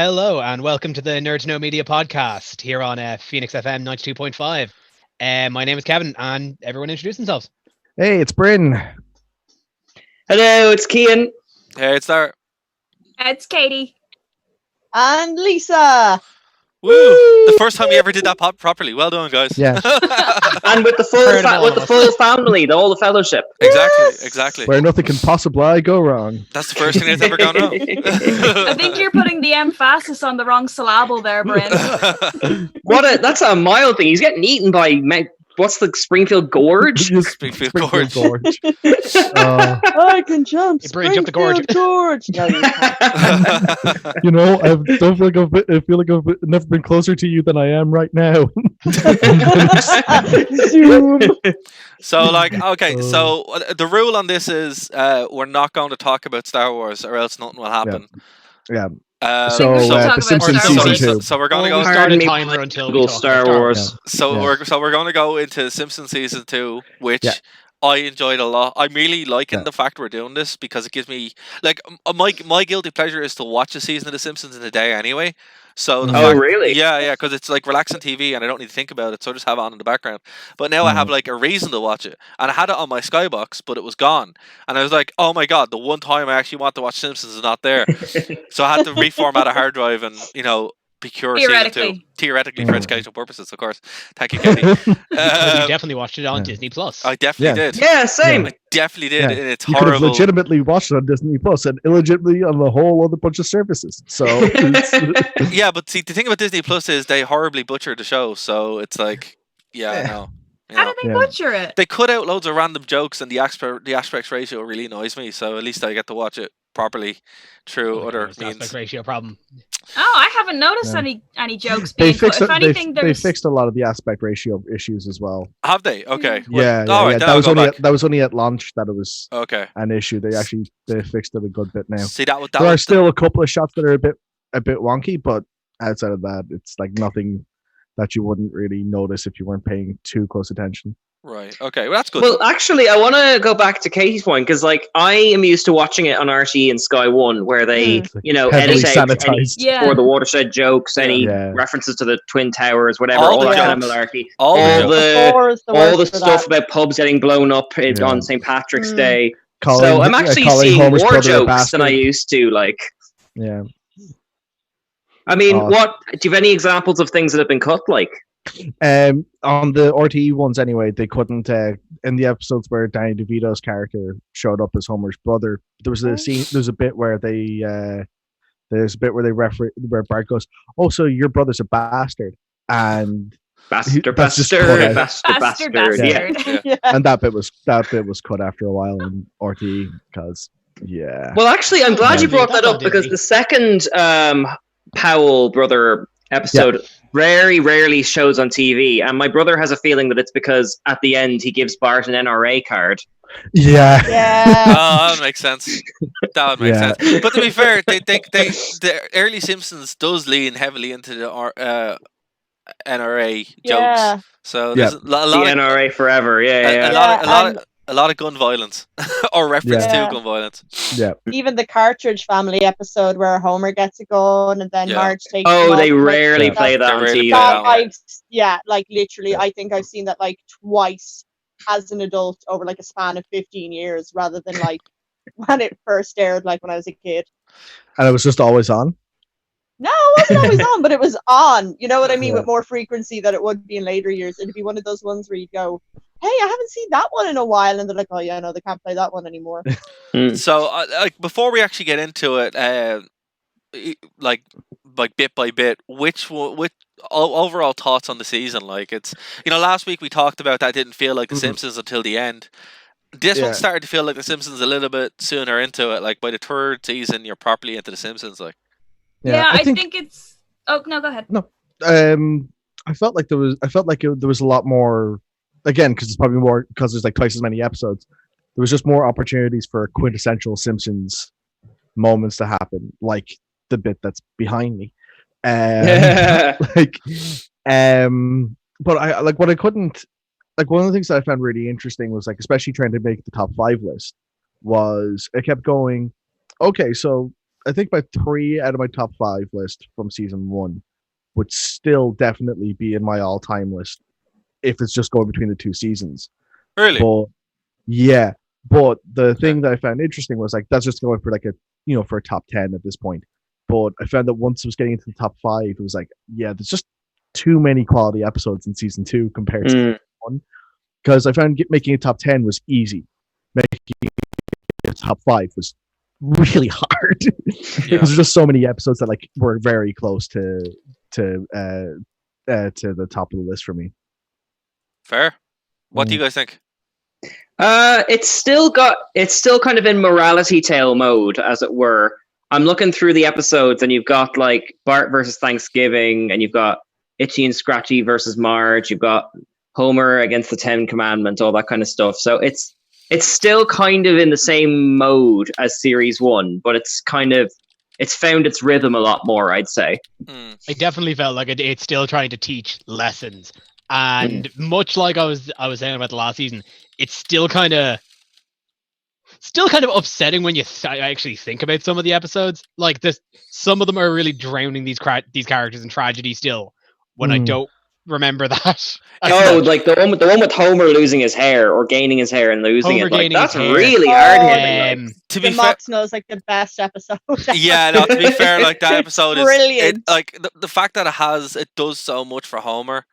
Hello and welcome to the Nerd to Know Media podcast here on Phoenix FM 92.5. My name is Kevin and everyone introduce themselves. Hey, it's Bryn. Hello, it's Cian. Hey, it's there. It's Katie. And Lisa. Woo! The first time we ever did that properly. Well done, guys. Yeah. And with the full family, all the fellowship. Exactly. Where nothing can possibly go wrong. That's the first thing that's ever gone wrong. I think you're putting the emphasis on the wrong syllable there, Bryn. That's a mild thing. He's getting eaten by what's the Springfield Gorge? Springfield Gorge. I can jump. Bryn, jump the gorge. No, you can't. You know, I feel like I've never been closer to you than I am right now. Zoom. So, the rule on this is we're not going to talk about Star Wars, or else nothing will happen. Yeah. The Simpsons season 2. So we're going to go. Start a timer until we talk Star about Wars. We're going to go into Simpsons season 2, which I enjoyed a lot. I'm really liking the fact we're doing this because it gives me my guilty pleasure is to watch a season of The Simpsons in a day anyway. So really? Yeah, because it's like relaxing TV and I don't need to think about it, so I just have it on in the background. But now I have like a reason to watch it, and I had it on my Skybox, but it was gone, and I was like, oh my god, the one time I actually want to watch Simpsons is not there. So I had to reformat a hard drive and be curious. Theoretically for educational purposes, of course. Thank you, Katie. you definitely watched it on Disney Plus. I definitely did. Yeah, same. I definitely did, and it's you horrible. could have legitimately watched it on Disney Plus and illegitimately on a whole other bunch of services. So yeah, but see, the thing about Disney Plus is they horribly butchered the show. So it's like, I know. How did they butcher it? They cut out loads of random jokes, and the aspect ratio really annoys me. So at least I get to watch it properly through other means. Aspect ratio problem. Oh, I haven't noticed any jokes they being cut. If anything, they fixed a lot of the aspect ratio issues as well. Have they? Okay. Yeah. That was only at launch that it was an issue. They fixed it a good bit now. See, there are still a couple of shots that are a bit wonky, but outside of that, it's like nothing that you wouldn't really notice if you weren't paying too close attention. Right. Okay. Well, that's good. Well, actually, I want to go back to Katie's point because, I am used to watching it on RTE and Sky One, where they, edit out any for the watershed jokes, any references to the Twin Towers, whatever, all that kind of malarkey, all the stuff about pubs getting blown up on St. Patrick's Day. So I'm actually seeing Homer's more jokes than I used to. Yeah. I mean, what do you have any examples of things that have been cut? On the RTE ones anyway, they couldn't in the episodes where Danny DeVito's character showed up as Homer's brother. There was a scene. There's a bit where where Bart goes, "Oh, so your brother's a bastard," and bastard. Yeah. And that bit was cut after a while on RTE because Well, actually, I'm glad you brought that up because the second Powell brother episode very rarely shows on TV, and my brother has a feeling that it's because at the end he gives Bart an NRA card. Yeah. Oh, that would make sense. But to be fair, the early Simpsons does lean heavily into the NRA jokes. So there's a lot of NRA forever. A lot of gun violence or reference to gun violence. Yeah. Even the Cartridge Family episode where Homer gets a gun and then Marge takes they rarely play that on TV. Literally, I think I've seen that twice as an adult over a span of 15 years rather than when it first aired when I was a kid. And it was just always on? No, it wasn't always on, but it was on. You know what I mean? With more frequency than it would be in later years. It'd be one of those ones where you go, hey, I haven't seen that one in a while, and they're like, oh yeah, no, they can't play that one anymore. So, before we actually get into it, bit by bit, which overall thoughts on the season? It's last week we talked about that didn't feel like The Simpsons until the end. This one started to feel like The Simpsons a little bit sooner into it. By the third season, you're properly into The Simpsons. I think it's. Oh no, go ahead. No, I felt like there was a lot more. Again, because it's probably more because there's twice as many episodes. There was just more opportunities for quintessential Simpsons moments to happen, like the bit that's behind me. But I what I couldn't one of the things that I found really interesting was especially trying to make the top 5 list was it kept going. Okay, so my 3 out of my top 5 list from season 1 would still definitely be in my all-time list if it's just going between the 2 seasons. Really? But yeah, but the thing that I found interesting was like that's just going for like a for a top 10 at this point. But I found that once it was getting into the top 5, it was like, yeah, there's just too many quality episodes in season 2 compared to season 1. Because I found making a top 10 was easy. Making a top 5 was really hard. Because there's just so many episodes that like were very close to the top of the list for me. Fair. What do you guys think? It's still kind of in morality tale mode, as it were. I'm looking through the episodes, and you've got like Bart versus Thanksgiving, and you've got Itchy and Scratchy versus Marge. You've got Homer against the 10 Commandments, all that kind of stuff. So it's still kind of in the same mode as series 1, but it's found its rhythm a lot more, I'd say. I definitely felt like it's still trying to teach lessons, and much like I was saying about the last season, it's still kind of upsetting when you actually think about some of the episodes. Like some of them are really drowning these characters in tragedy still. When I don't remember that. Like the one with Homer losing his hair or gaining his hair and losing it. Like, that's really hard hitting. To be fair, Moxno's like the best episode. Yeah, no. To be fair, like that episode is brilliant. Like the fact that it does so much for Homer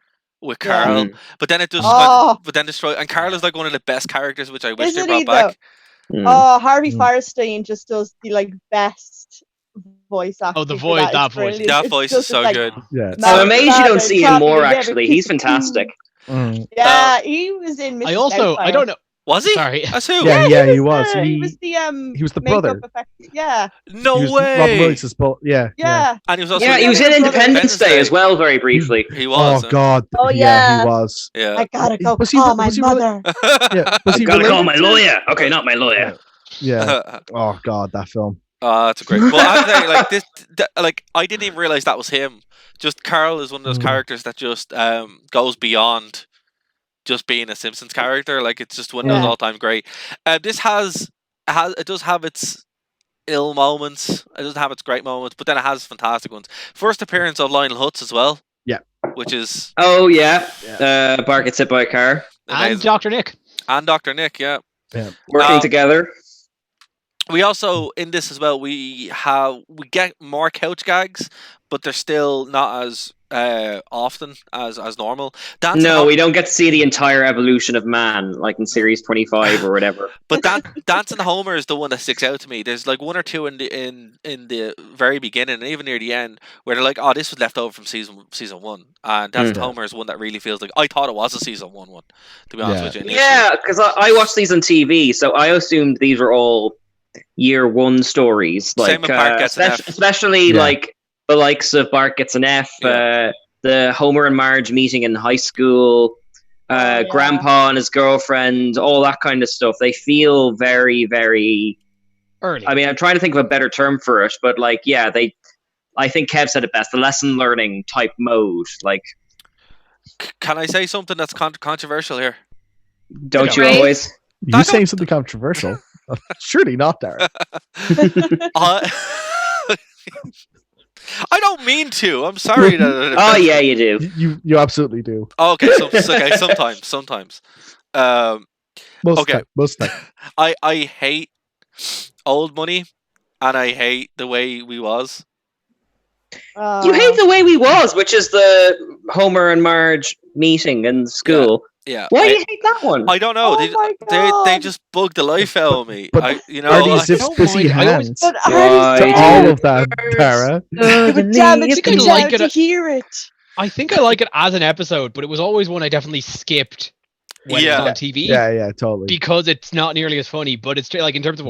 with Carl, but then it does. But then destroy. And Carl is like one of the best characters, which I wish they brought back. Harvey Firestein just does the like best voice acting. The voice, that voice is so good. Yeah, I'm amazed you don't see him more. Actually, he's fantastic. Yeah, he was in. Mrs. I don't know. Was he? Sorry, that's who. Yeah, he was. He was the brother. Yeah. No way. Robin Williams' Yeah. And he was also. Yeah, he was in Independence Day as well, very briefly. He was. Oh God. Oh yeah, he was. Yeah. I gotta go call my mother. Yeah. I gotta call my lawyer. Okay, not my lawyer. Yeah. Oh God, that film. That's a great. Well, I'm saying like this. Like I didn't even realize that was him. Just Carl is one of those characters that just goes beyond just being a Simpsons character. Like it's just one of those all-time great. This does have its ill moments. It doesn't have its great moments, but then it has fantastic ones. First appearance of Lionel Hutz as well. Yeah, which is Bart gets hit by a car. Amazing. And Dr. Nick. Yeah, working together. We also in this as well. We get more couch gags, but they're still not as often as normal. We don't get to see the entire evolution of man like in series 25 or whatever. But Dancing Homer is the one that sticks out to me. There's like one or two in the very beginning and even near the end where they're like, "Oh, this was left over from season 1." And Dancing Homer is one that really feels like I thought it was a season 1 one. To be honest with you, initially. Yeah, because I watched these on TV, so I assumed these were all year 1 stories. Like Same with Bart gets an F. Especially like the likes of Bart gets an F, the Homer and Marge meeting in high school, Grandpa and his girlfriend, all that kind of stuff. They feel very, very early. I mean, I'm trying to think of a better term for it, but like, I think Kev said it best, the lesson learning type mode. Like, can I say something that's controversial here? Don't you always? You saying something controversial? Surely not, Darren. I don't mean to. I'm sorry. Oh yeah, you do. You absolutely do. Okay, sometimes. Most time. I hate old money, and I hate the way we was. You hate the way we was, which is the Homer and Marge meeting in school. Yeah. Why do you hate that one? I don't know. They just bugged the life out of me. But are these pissy hands? But all of that, Tara. But damn it, you can like it to hear it. I think I like it as an episode, but it was always one I definitely skipped when it was on TV. Yeah, totally. Because it's not nearly as funny, but it's like in terms of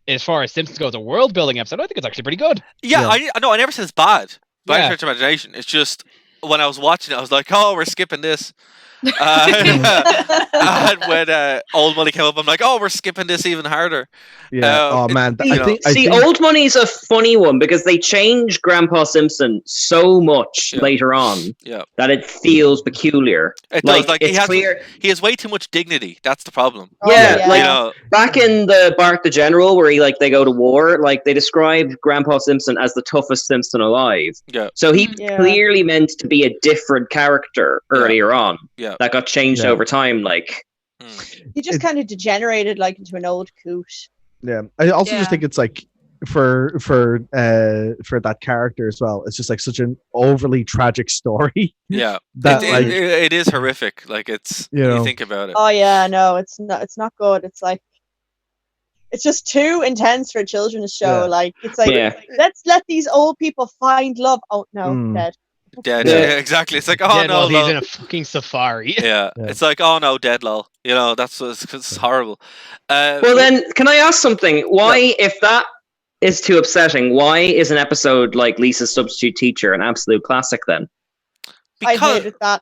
as far as Simpsons goes, a world building episode, I think it's actually pretty good. Yeah. I never said it's bad. By stretch of imagination. It's just when I was watching it, I was like, oh, we're skipping this. And when Old Money came up, I'm like, oh, we're skipping this even harder. Yeah. Oh man, I think Old Money's a funny one because they change Grandpa Simpson so much later on that it feels peculiar. It does. Like it's clear he has way too much dignity. That's the problem. Back in the Bart the General, where they go to war, like they described Grandpa Simpson as the toughest Simpson alive. Yeah. So he clearly meant to be a different character earlier on. Yeah. That got changed over time. Like he just kind of degenerated into an old coot. Yeah. I also just think it's like for that character as well. It's just like such an overly tragic story. Yeah. That it is horrific. Like it's you think about it. Oh yeah, no, it's not good. It's like it's just too intense for a children's show. Like it's like let's let these old people find love. Oh no, dead. Yeah, exactly. It's like, oh dead no, he's in a fucking safari. Yeah. It's like, oh no, dead lol. It's horrible. Well, then, can I ask something? Why, if that is too upsetting, why is an episode like Lisa's Substitute Teacher an absolute classic then? I hated that.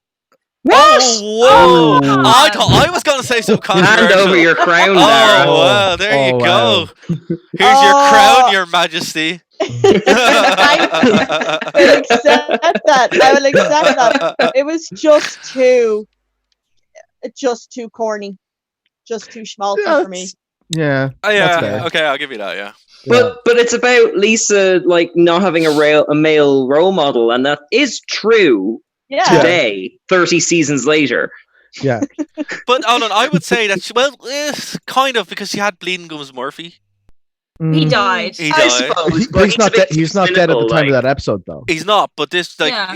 What? Oh, whoa! I thought I was going to say some controversial. Hand over your crown, Dara. Oh, wow, there you go. Here's your crown, Your Majesty. I will accept that. It was just too corny, just too schmaltzy for me. Yeah. Oh, yeah. Okay, I'll give you that. Yeah. But it's about Lisa not having a male role model, and that is true today, 30 seasons later. Yeah. But hold on, I would say that kind of, because she had Bleeding Gums Murphy. He died. I suppose, but he's not dead at the time of that episode, though. He's not, but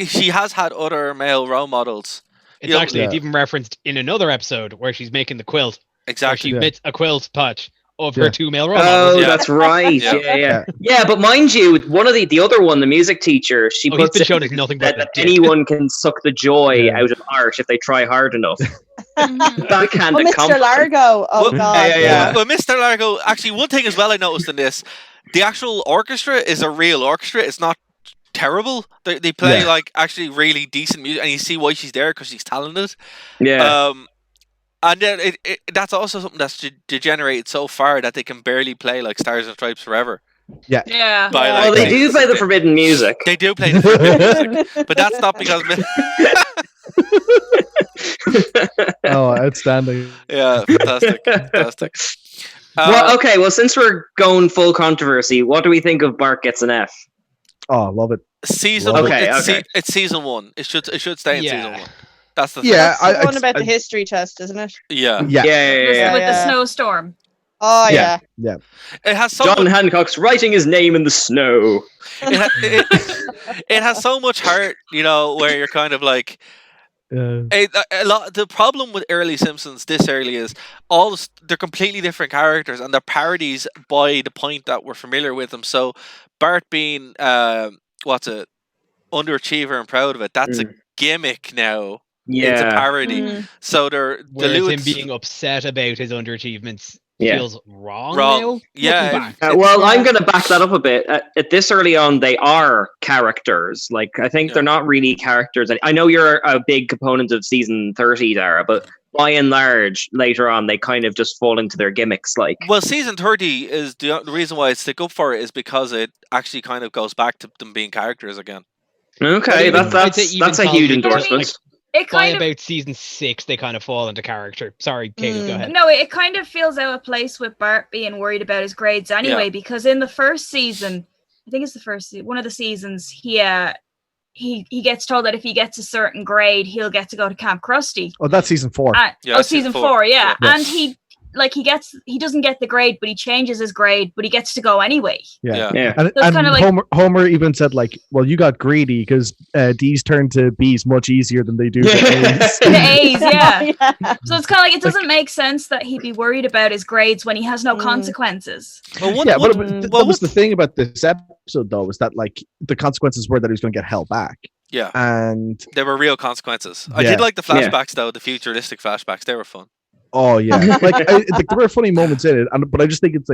she has had other male role models. It's it's even referenced in another episode where she's making the quilt. Exactly. Where she bits a quilt patch of her two male role models. Oh, that's right. Yeah, but mind you, one of the other one, the music teacher, she puts been shown as nothing but that anyone can suck the joy out of art if they try hard enough. Backhanded Mr. Largo. Oh, God. Yeah. Well, Mr. Largo, actually, one thing as well I noticed in this, the actual orchestra is a real orchestra. It's not terrible. They play actually really decent music, and you see why she's there, because she's talented. Yeah. And then that's also something that's degenerated so far that they can barely play like Stars and Stripes Forever. Yeah. Well, they do play the forbidden music. They do play the forbidden music, but that's not because. Oh, outstanding! Yeah, fantastic. Well, since we're going full controversy, what do we think of Bart Gets an F? Oh, love it. It's season 1. It should stay in season 1. That's the thing. Yeah, that's the one about the history test, isn't it? Yeah. With the snowstorm. Oh yeah. It has John Hancock's writing his name in the snow. It has so much heart, where you're kind of like. The problem with early Simpsons this early is they're completely different characters, and they're parodies by the point that we're familiar with them. So Bart being underachiever and proud of it, that's a gimmick now. It's a parody. So whereas him being upset about his underachievements feels wrong now. Yeah. I'm going to back that up a bit. At this early on, they are characters. Like, I think they're not really characters. I know you're a big component of season 30, Dara, but by and large, later on, they kind of just fall into their gimmicks. Like, well, season 30 is the reason why I stick up for it is because it actually kind of goes back to them being characters again. Okay, that's a huge endorsement. About season 6, they kind of fall into character. Sorry, Katie, go ahead. No, it kind of feels out of place with Bart being worried about his grades anyway, because in the first season, I think it's one of the seasons, he gets told that if he gets a certain grade, he'll get to go to Camp Krusty. Oh, that's season 4. Season 4, yeah. And he doesn't get the grade, but he changes his grade, but he gets to go anyway. Yeah. And Homer even said, well, you got greedy because D's turn to B's much easier than they do to A's. The A's, yeah. So it's kind of it doesn't make sense that he'd be worried about his grades when he has no consequences. That was the thing about this episode, though, was that the consequences were that he was going to get held back. Yeah. And there were real consequences. I did like the flashbacks, though, the futuristic flashbacks. They were fun. Oh yeah, there were funny moments in it, but I just think it's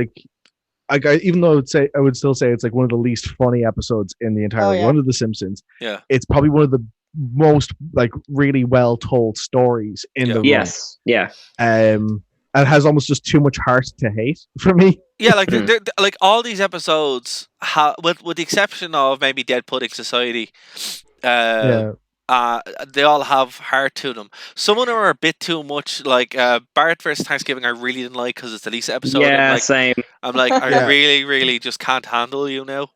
even though I would still say it's one of the least funny episodes in the entire run of The Simpsons. Yeah, it's probably one of the most like really well told stories in the room. Yes, yeah. And has almost just too much heart to hate for me. Yeah, like like all these episodes, with the exception of maybe Dead Pudding Society, they all have heart to them. Some of them are a bit too much. Like Bart vs Thanksgiving, I really didn't like because it's the Lisa episode. Yeah, same. I'm like, I really, really just can't handle you now.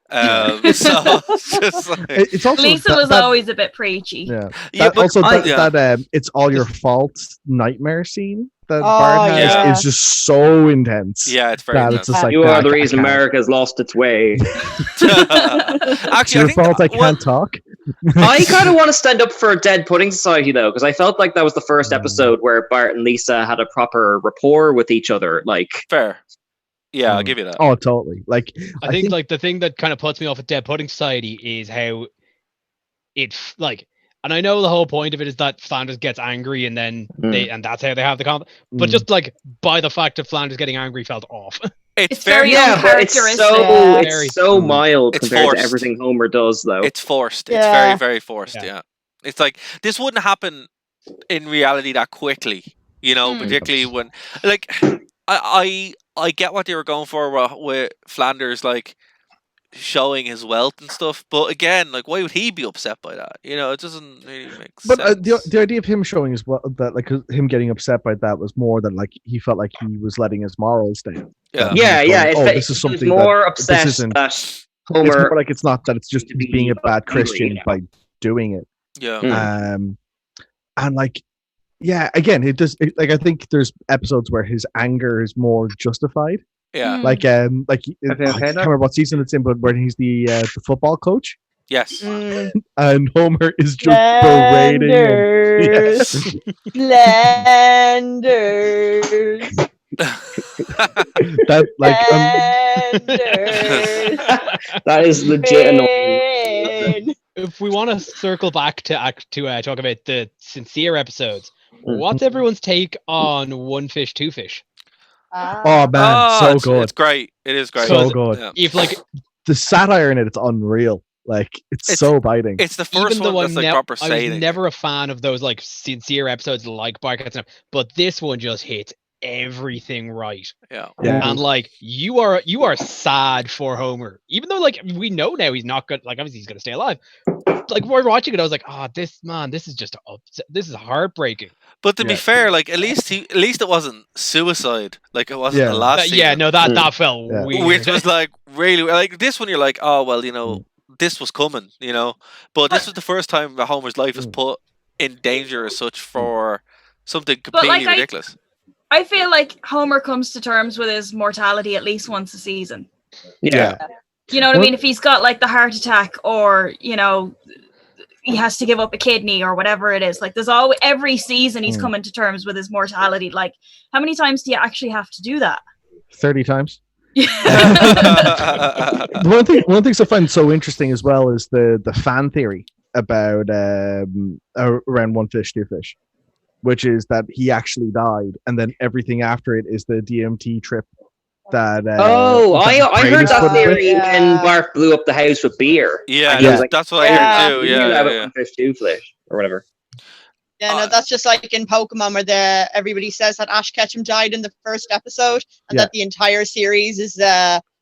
So it's just like, it's also Lisa was always a bit preachy. Yeah, that it's all your fault nightmare scene that Bart has is just so intense. Yeah, it's very intense. It's just like, you are the reason America's lost its way. Actually, it's your fault I can't talk. I kind of want to stand up for Dead Pudding Society though, because I felt like that was the first episode where Bart and Lisa had a proper rapport with each other. Like, fair. Yeah, I'll give you that. Oh, totally. Like, I think like the thing that kind of puts me off at Dead Pudding Society is how it's like, and I know the whole point of it is that Flanders gets angry and then and that's how they have the conflict. But just like by the fact of Flanders getting angry felt off. It's very but it's so mild compared to everything Homer does, though. It's forced. It's very, very forced. Yeah. It's like this wouldn't happen in reality that quickly, you know, particularly when like I get what they were going for with Flanders, like showing his wealth and stuff. But again, like, why would he be upset by that? You know, it doesn't really make sense. But the idea of him showing his wealth, that like him getting upset by that was more than like he felt like he was letting his morals down. This is something more upset that Homer. It's more like it's not that it's just being a bad Christian by doing it. Yeah. And like. Yeah, again, it does. Like, I think there's episodes where his anger is more justified. Yeah, like I can't remember what season it's in, but where he's the football coach. Yes, and Homer is just berating him. Flanders. That like that is legit annoying. If we want to circle back to talk about the sincere episodes. What's everyone's take on One Fish, Two Fish? Oh man, so good! It's great. It is great. So good. Yeah. If like the satire in it's unreal. Like it's so biting. It's the first one that's like proper saying. I was never a fan of those like sincere episodes like Barcats and stuff, but this one just hits everything right. Yeah. And like you are sad for Homer, even though like we know now he's not good. Like obviously he's gonna stay alive. Like we're watching it, I was like, this is just this is heartbreaking. But to be fair, like at least it wasn't suicide. Like it wasn't the last season. That felt weird. Which was like really like this one. You're like, oh well, you know, this was coming, you know. But this was the first time that Homer's life was put in danger as such for something completely ridiculous. I feel like Homer comes to terms with his mortality at least once a season. Yeah. You know what I mean? If he's got like the heart attack or, you know, he has to give up a kidney or whatever it is. Like there's always every season he's coming to terms with his mortality. Like how many times do you actually have to do that? 30 times. One thing I find so interesting as well is the fan theory about around One Fish, Two Fish, which is that he actually died, and then everything after it is the DMT trip. I heard that theory when Bart blew up the house with beer. Yeah, that's what I heard too. Yeah, One Fish, Two Fish or whatever. Yeah, no, that's just like in Pokemon where everybody says that Ash Ketchum died in the first episode and that the entire series is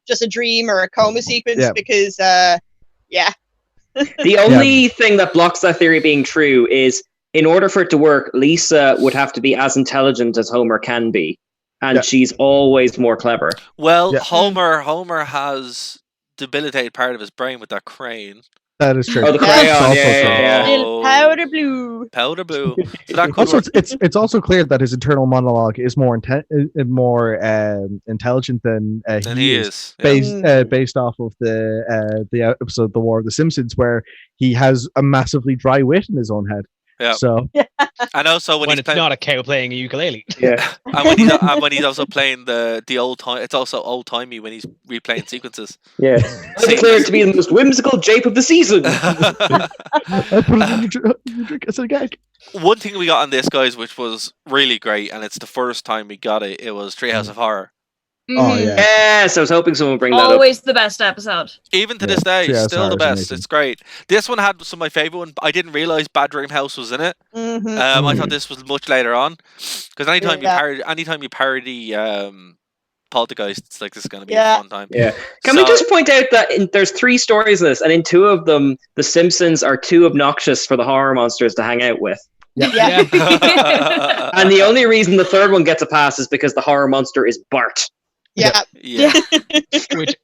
just a dream or a coma sequence because, The only thing that blocks that theory being true is in order for it to work, Lisa would have to be as intelligent as Homer can be. And she's always more clever. Well, Homer has debilitated part of his brain with that crane. That is true. Oh, the crayon, powder blue. Powder blue. So that could also, it's also clear that his internal monologue is more intelligent than he is. Based off of the episode "The War of the Simpsons," where he has a massively dry wit in his own head. Yeah. So, and also when it's not a cow playing a ukulele. Yeah. and when he's also playing the old time, it's also old timey when he's replaying sequences. Yeah. I declare it to be the most whimsical jape of the season. I put it in your drink as a gag. One thing we got on this, guys, which was really great, and it's the first time we got it. It was Treehouse of Horror. Oh yeah. Yes, I was hoping someone would bring that up. Always the best episode. Even to this day, still the best. It's great. This one had some of my favorite one. I didn't realize Bad Dream House was in it. I thought this was much later on, because anytime you parody Poltergeist, it's like, this is going to be a fun time. Yeah. Can we just point out that there's 3 stories in this, and in 2 of them, the Simpsons are too obnoxious for the horror monsters to hang out with. Yeah. And the only reason the 3rd one gets a pass is because the horror monster is Bart. Yeah. Which,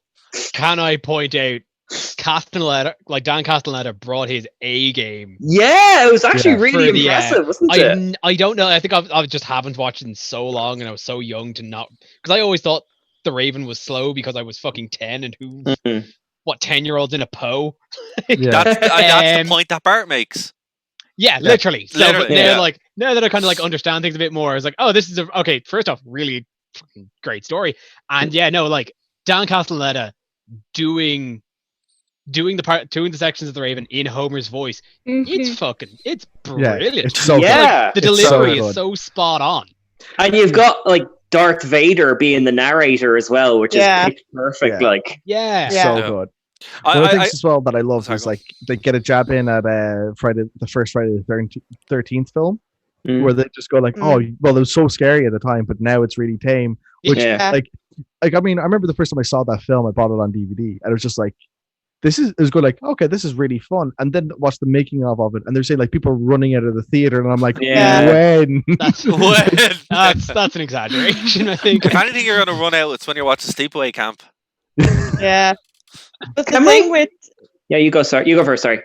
can I point out, Dan Castellaneta brought his A game. Yeah, it was actually really impressive, wasn't it? I don't know. I think I just haven't watched it in so long, and I was so young to not, because I always thought The Raven was slow because I was fucking 10, and 10-year-olds in a Poe. That's the point that Bart makes. Yeah, literally. So now that I kind of understand things a bit more, I was like, oh, this is first off, really fucking great story, and Dan Castellaneta doing the sections of The Raven in Homer's voice. It's brilliant. It's so good. The delivery is so spot on. And you've got Darth Vader being the narrator as well, which is perfect. So good. One of the things as well that I love is they get a jab in at the first Friday the 13th film, where they just go oh, well, it was so scary at the time, but now it's really tame. Which I mean, I remember the first time I saw that film, I bought it on DVD, and it was just it was good. Okay, this is really fun. And then watch the making of it, and they're saying people running out of the theater, and I'm like, when? That's an exaggeration, I think. If anything, you're gonna run out, it's when you're watching Sleepaway Camp. Yeah. But the thing with you go first. Sorry.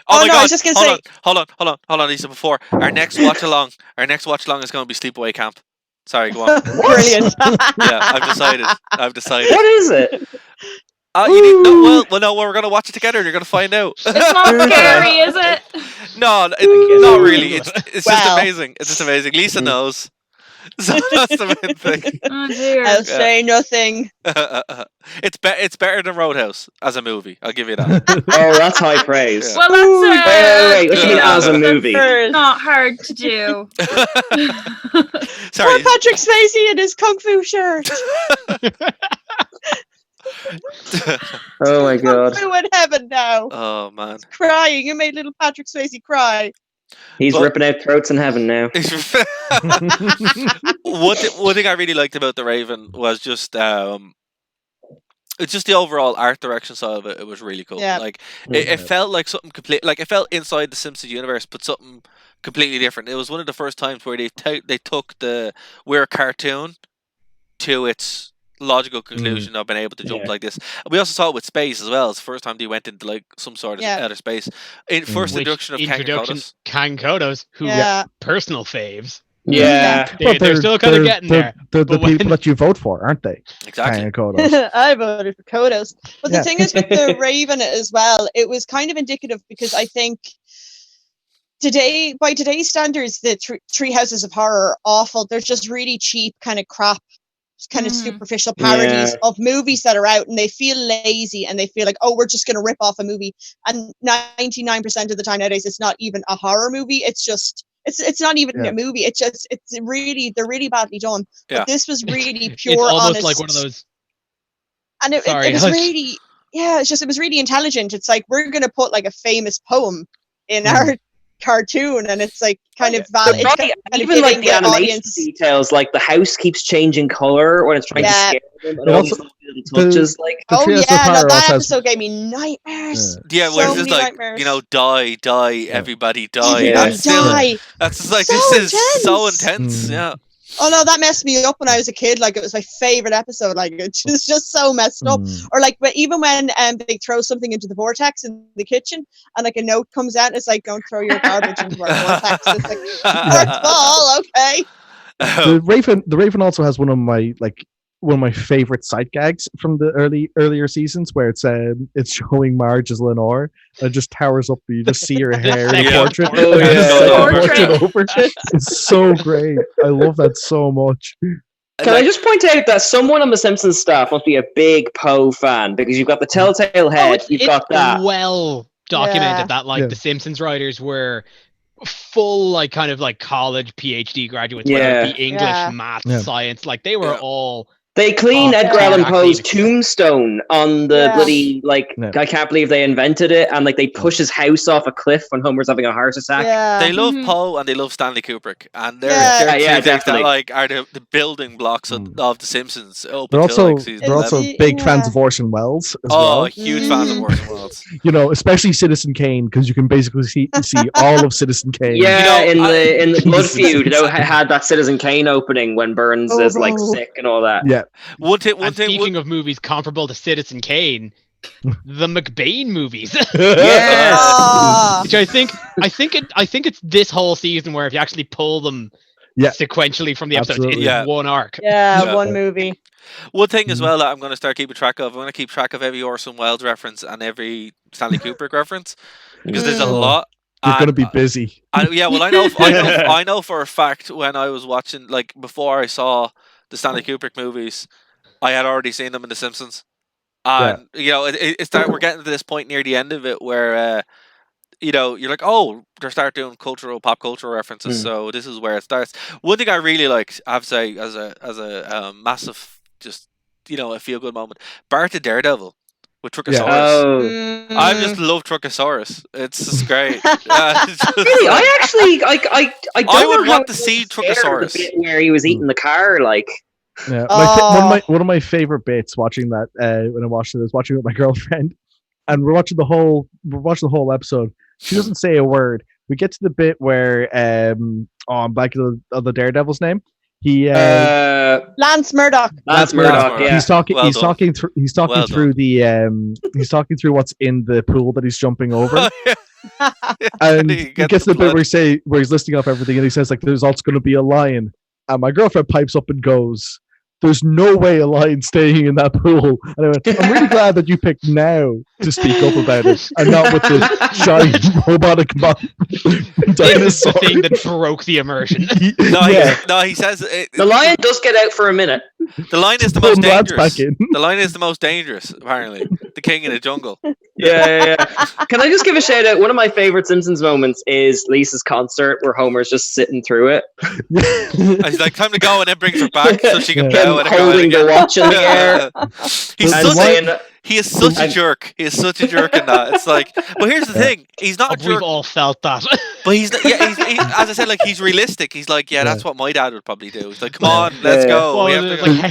Oh my God! I was just gonna say. Hold on, Lisa. Before our next watch along is going to be Sleepaway Camp. Sorry, go on. Brilliant. Yeah, I've decided. What is it? Well, we're going to watch it together, and you're going to find out. It's not scary, is it? No, not really. It's just amazing. It's just amazing. Lisa knows. So that's the main thing. Oh dear. I'll say nothing. It's better than Roadhouse as a movie. I'll give you that. Oh, that's high praise. Yeah. Well, that's wait. What do you mean as a movie? Not hard to do. Sorry. Poor Patrick Swayze in his kung fu shirt. Oh my God. Kung fu in heaven now. Oh man. He's crying. You made little Patrick Swayze cry. He's ripping out throats in heaven now. One thing I really liked about The Raven was just it's just the overall art direction side of it. It was really cool. Yeah. It felt like something complete. It felt inside the Simpsons universe, but something completely different. It was one of the first times where they took the we're a cartoon to its logical conclusion of being able to jump like this. We also saw it with space as well. It's the first time they went into some sort of outer space. First introduction of Kang Kodos, who personal faves. Yeah, they're still kind of getting there. They're the people that you vote for, aren't they? Exactly. I voted for Kodos. But the thing is with The Raven as well, it was kind of indicative because I think by today's standards, the three houses of horror are awful. They're just really cheap kind of crap, kind of superficial parodies of movies that are out, and they feel lazy and they feel like, oh, we're just going to rip off a movie. And 99% of the time nowadays, it's not even a horror movie. It's just, it's not even a movie. They're really badly done. Yeah. But this was really pure, it's almost honest. like one of those. And it was really, it was really intelligent. It's like, we're going to put a famous poem in our cartoon, and it's kind of valid. Even the animation details, the house keeps changing color when it's trying to scare them, and all these little touches. That episode gave me nightmares. Yeah, so where it's just die, everybody die. Die. That's just so this is intense. so intense. Yeah. Oh no, that messed me up when I was a kid. It was my favorite episode. It's just so messed up. Or but even when they throw something into the vortex in the kitchen, and a note comes out, and it's don't throw your garbage into our vortex. It's first ball, okay. The Raven also has one of my favorite sight gags from the earlier seasons, where it's showing Marge as Lenore, and it just towers up. You just see her hair in the portrait. It's so great. I love that so much. Can I just point out that someone on the Simpsons staff must be a big Poe fan, because you've got the telltale head, you've got that. Well documented that the Simpsons writers were full kind of college PhD graduates, whether it be English, math, science. They were all They clean Edgar Allan Poe's tombstone on the bloody, I can't believe they invented it, and they push his house off a cliff when Homer's having a heart attack. Yeah. They love Poe and they love Stanley Kubrick, and they're two things that are the building blocks of The Simpsons. They're also big fans of Orson Welles as well. Huge fans of Orson Welles. Especially Citizen Kane, because you can basically see all of Citizen Kane. Yeah, in the Blood Feud, had that Citizen Kane opening when Burns is sick and all that. Yeah. Speaking of movies comparable to Citizen Kane, the McBain movies. Yes. Which I think it's this whole season where if you actually pull them sequentially from the episodes, it's one arc. Yeah, one movie. One thing as well that I'm going to start keeping track of, I'm going to keep track of every Orson Welles reference and every Stanley Kubrick reference, because there's a lot. You're going to be busy. I know for a fact when I was watching, before I saw the Stanley Kubrick movies, I had already seen them in The Simpsons. And, we're getting to this point near the end of it where, you're like, oh, they're start doing pop cultural references, so this is where it starts. One thing I really liked, I have to say, as a massive, just, a feel-good moment, Bart the Daredevil with Truckosaurus. I just love Truckosaurus. It's just great. Really, I would want to see Truckosaurus. The bit where he was eating the car, Yeah, one of my favorite bits watching that when I watched it, I was watching it with my girlfriend, and we're watching the whole episode. She doesn't say a word. We get to the bit where I'm back to the Daredevil's name. He Lance Murdoch. Lance Murdoch. Yeah. He's talking through what's in the pool that he's jumping over. And he gets to the bit where he's listing off everything, and he says there's also going to be a lion. And my girlfriend pipes up and goes, "There's no way a lion's staying in that pool." And I went, "I'm really glad that you picked now to speak up about it, and not with the giant robotic dinosaur thing that broke the immersion." He says the lion does get out for a minute. The lion is the most dangerous. The lion is the most dangerous, apparently. The king in the jungle. Yeah. Can I just give a shout out? One of my favorite Simpsons moments is Lisa's concert where Homer's just sitting through it. And he's like, time to go, and then brings her back so she can blow it. Holding the watch in the air. He is such a jerk. He is such a jerk in that. It's but here's the thing. He's not a jerk. We've all felt that. But he's as I said, he's realistic. He's that's what my dad would probably do. He's like, come on, let's go. Well, we have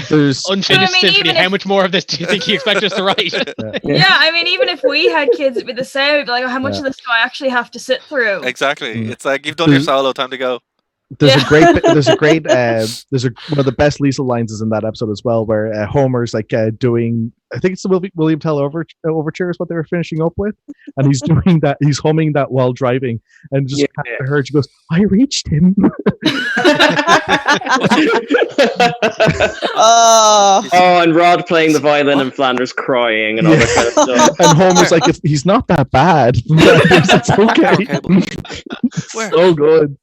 to go. Unfinished symphony. How much more of this do you think he expects us to write? Even if we had kids, it'd be the same. It'd be how much of this do I actually have to sit through? Exactly. It's you've done your solo, time to go. There's a one of the best Lisa lines is in that episode as well, where Homer's doing, I think it's the William Tell overture is what they were finishing up with, and he's doing that, he's humming that while driving, and just I heard she goes, "I reached him." And Rod playing the violin and Flanders crying and all that kind of stuff. And Homer's like, "If he's not that bad, it's okay." So good.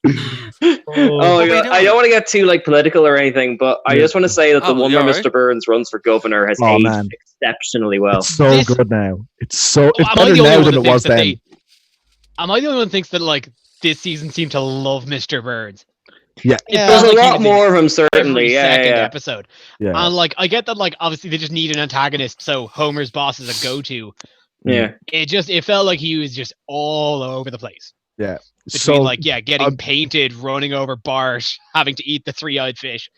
Oh my God. I don't want to get too political or anything, but I just want to say that the one where Mr. Burns runs for governor has aged exceptionally well. It's so good now. It's better now than it was then. Am I the only one who thinks that this season seemed to love Mr. Burns? Yeah, there's a lot more of him, certainly. Second episode. And I get that obviously they just need an antagonist, so Homer's boss is a go-to. Yeah. It felt like he was just all over the place. Yeah. Between getting painted, running over Bart, having to eat the three-eyed fish.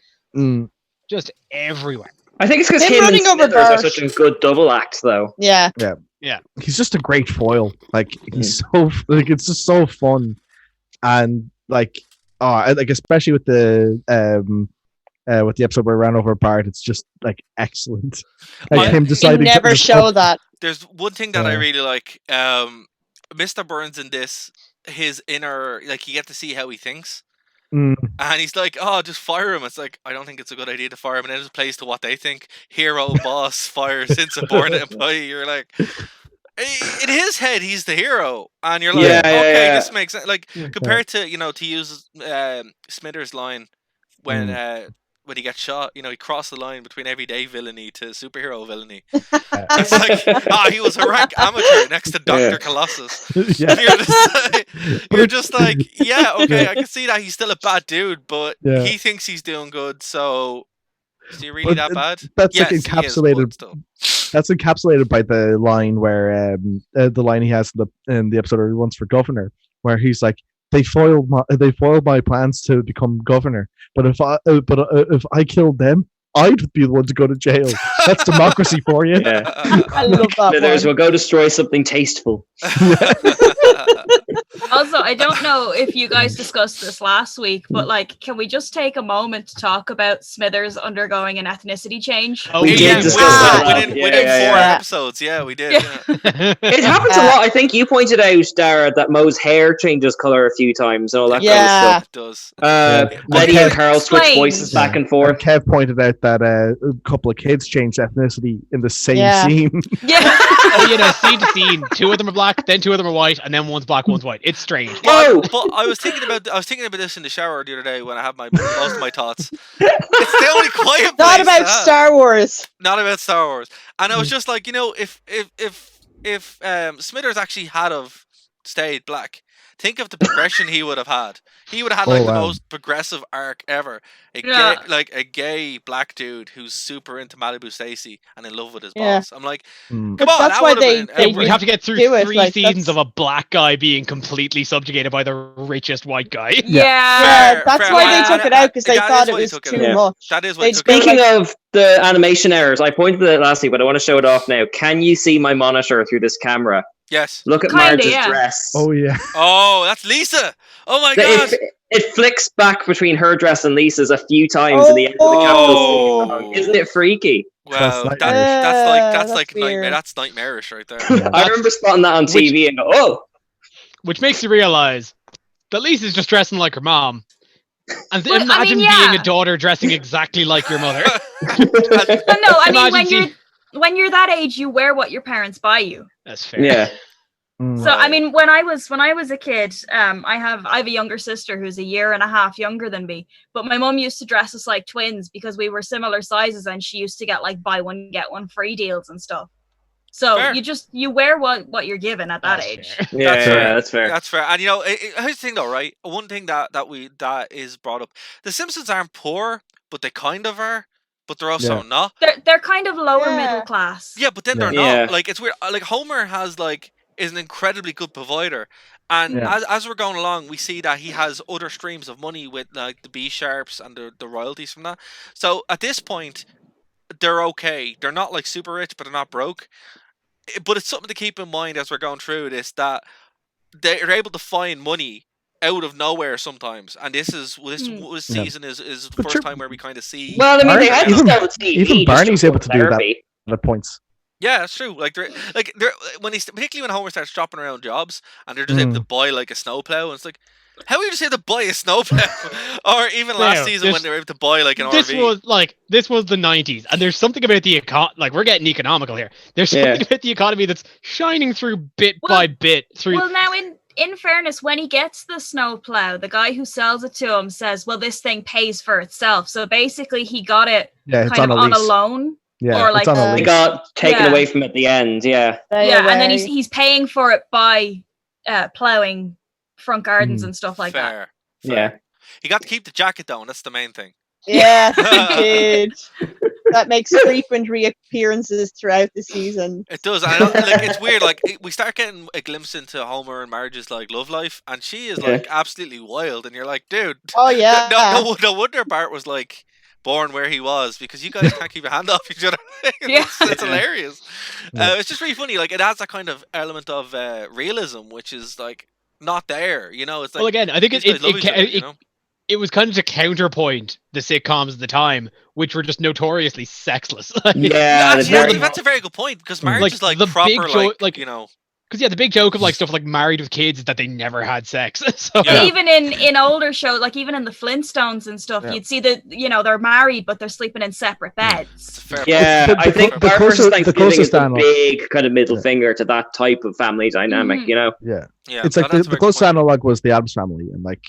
Just everywhere. I think it's because him running over Bart are such a good double act, though. Yeah. He's just a great foil. He's so it's just so fun, and especially with the episode where I ran over Bart, it's just excellent. Him deciding you never show that. There's one thing that I really like. Mr. Burns in this, his inner, you get to see how he thinks. And he's like, "Oh, just fire him." It's I don't think it's a good idea to fire him. And it just plays to what they think. Hero, boss, fires insubordinate employee. You're like, in his head, he's the hero. And you're like, this makes sense. Compared to, to use Smithers' line when he gets shot, he crossed the line between everyday villainy to superhero villainy. It's he was a rank amateur next to Dr. Colossus. You're just I can see that he's still a bad dude, but he thinks he's doing good, so Is he really that bad? That's like encapsulated. That's encapsulated by the line where the line he has in the episode where he runs for governor, where he's like, they foiled my plans to become governor, but if I killed them, I'd be the one to go to jail. That's democracy for you. Yeah. I love that. Smithers will go destroy something tasteful. Also, I don't know if you guys discussed this last week, but like, can we just take a moment to talk about Smithers undergoing an ethnicity change? Oh, we did discuss that. Within 4 episodes. Yeah, we did. Yeah. It happens a lot. I think you pointed out, Dara, that Mo's hair changes color a few times and all that kind of stuff. It does. Letty and Carl switch voices back and forth. Kev pointed out that a couple of kids changed ethnicity in the same scene. Yeah. Scene to scene. 2 of them are black, then 2 of them are white, and then one's black, one's white. It's strange. Oh, but I was thinking about this in the shower the other day when I had most of my thoughts. It's the only quiet place. Not about Star Wars. Not about Star Wars. And I was just like, if Smithers actually had have stayed black, think of the progression he would have had. He would have had the most progressive arc ever. A gay black dude who's super into Malibu Stacy and in love with his boss. I'm like, come on, that's why we have to get through 3 seasons of a black guy being completely subjugated by the richest white guy. Yeah, that's why they took it out, because they thought it was too much. That is what Speaking of the animation errors, I pointed to it last week, but I want to show it off now. Can you see my monitor through this camera? Yes. Look at Marge's dress. Oh, yeah. Oh, that's Lisa. Oh, my God. It flicks back between her dress and Lisa's a few times in the end of the Capitol. Isn't it freaky? Wow, that's like nightmare. That's nightmarish right there. I remember spotting that on TV and go, oh. Which makes you realize that Lisa's just dressing like her mom. And imagine being a daughter dressing exactly like your mother. When you're that age, you wear what your parents buy you. That's fair. Yeah. So I mean, when I was a kid, I have a younger sister who's a year and a half younger than me. But my mom used to dress us like twins because we were similar sizes, and she used to get like buy one get one free deals and stuff. So fair. you wear what you're given at that age. Fair. Yeah, that's fair. That's fair. And here's the thing though, right? One thing that is brought up: the Simpsons aren't poor, but they kind of are. But they're also not. They're kind of lower middle class. Yeah, but then they're not. Like, it's weird. Like, Homer is an incredibly good provider, and as we're going along, we see that he has other streams of money with like the B sharps and the royalties from that. So at this point, they're okay. They're not like super rich, but they're not broke. But it's something to keep in mind as we're going through this, that they're able to find money out of nowhere sometimes, and this season is the first time where we kind of see. Well, I mean, they had to start with TV. Even Barney's able to do that at points. Yeah, that's true. Particularly when Homer starts shopping around jobs, and they're just able to buy like a snowplow, and it's like, how are you just able to buy a snowplow? Or even last season when they were able to buy like an RV. This was the 90s, and there's something about the we're getting economical here. There's something about the economy that's shining through bit by bit. Well, now in fairness, when he gets the snowplow, the guy who sells it to him says, well, this thing pays for itself. So basically he got it kind of on a loan. Yeah, or like it got taken away from at the end. Yeah. And then he's paying for it by plowing front gardens and stuff like that. Yeah. He got to keep the jacket though, and that's the main thing. Yeah, he did. That makes frequent reappearances throughout the season. It does. And it's weird. Like, we start getting a glimpse into Homer and Marge's like love life, and she is like absolutely wild. And you're like, dude. Oh yeah. No wonder Bart was like born where he was, because you guys can't keep your hand off each other. It's hilarious. It's just really funny. Like, it adds that kind of element of realism, which is like not there. It's like. Well, again, I think it was kind of to counterpoint the sitcoms at the time, which were just notoriously sexless. That's a very good point, because Marge is like the proper because the big joke of like stuff like Married with Kids is that they never had sex. Even in older shows, like even in the Flintstones and stuff, you'd see that they're married but they're sleeping in separate beds. I think Bart vs. Thanksgiving is the big kind of middle finger to that type of family dynamic. It's like the closest analog was the Addams Family, and like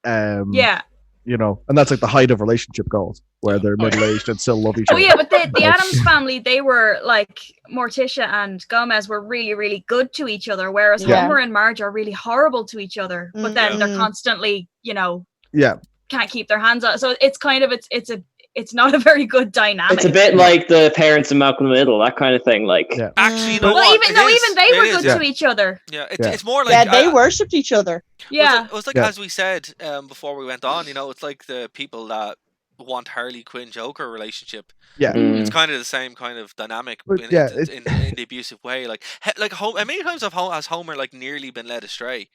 and that's like the height of relationship goals, where they're middle-aged and still love each other. Oh yeah, but the Addams Family, they were like, Morticia and Gomez were really, really good to each other, whereas Homer and Marge are really horrible to each other. But then they're constantly, can't keep their hands on. So it's kind of it's it's not a very good dynamic. It's a bit like the parents in Malcolm in the Middle, that kind of thing. Like, actually, you know well, what? even they were good to each other. Yeah, it's more like they worshipped each other. Yeah, it was like as we said before we went on. You know, it's like the people that want Harley Quinn Joker relationship. Yeah, it's kind of the same kind of dynamic in the abusive way. Like how many times has Homer like nearly been led astray?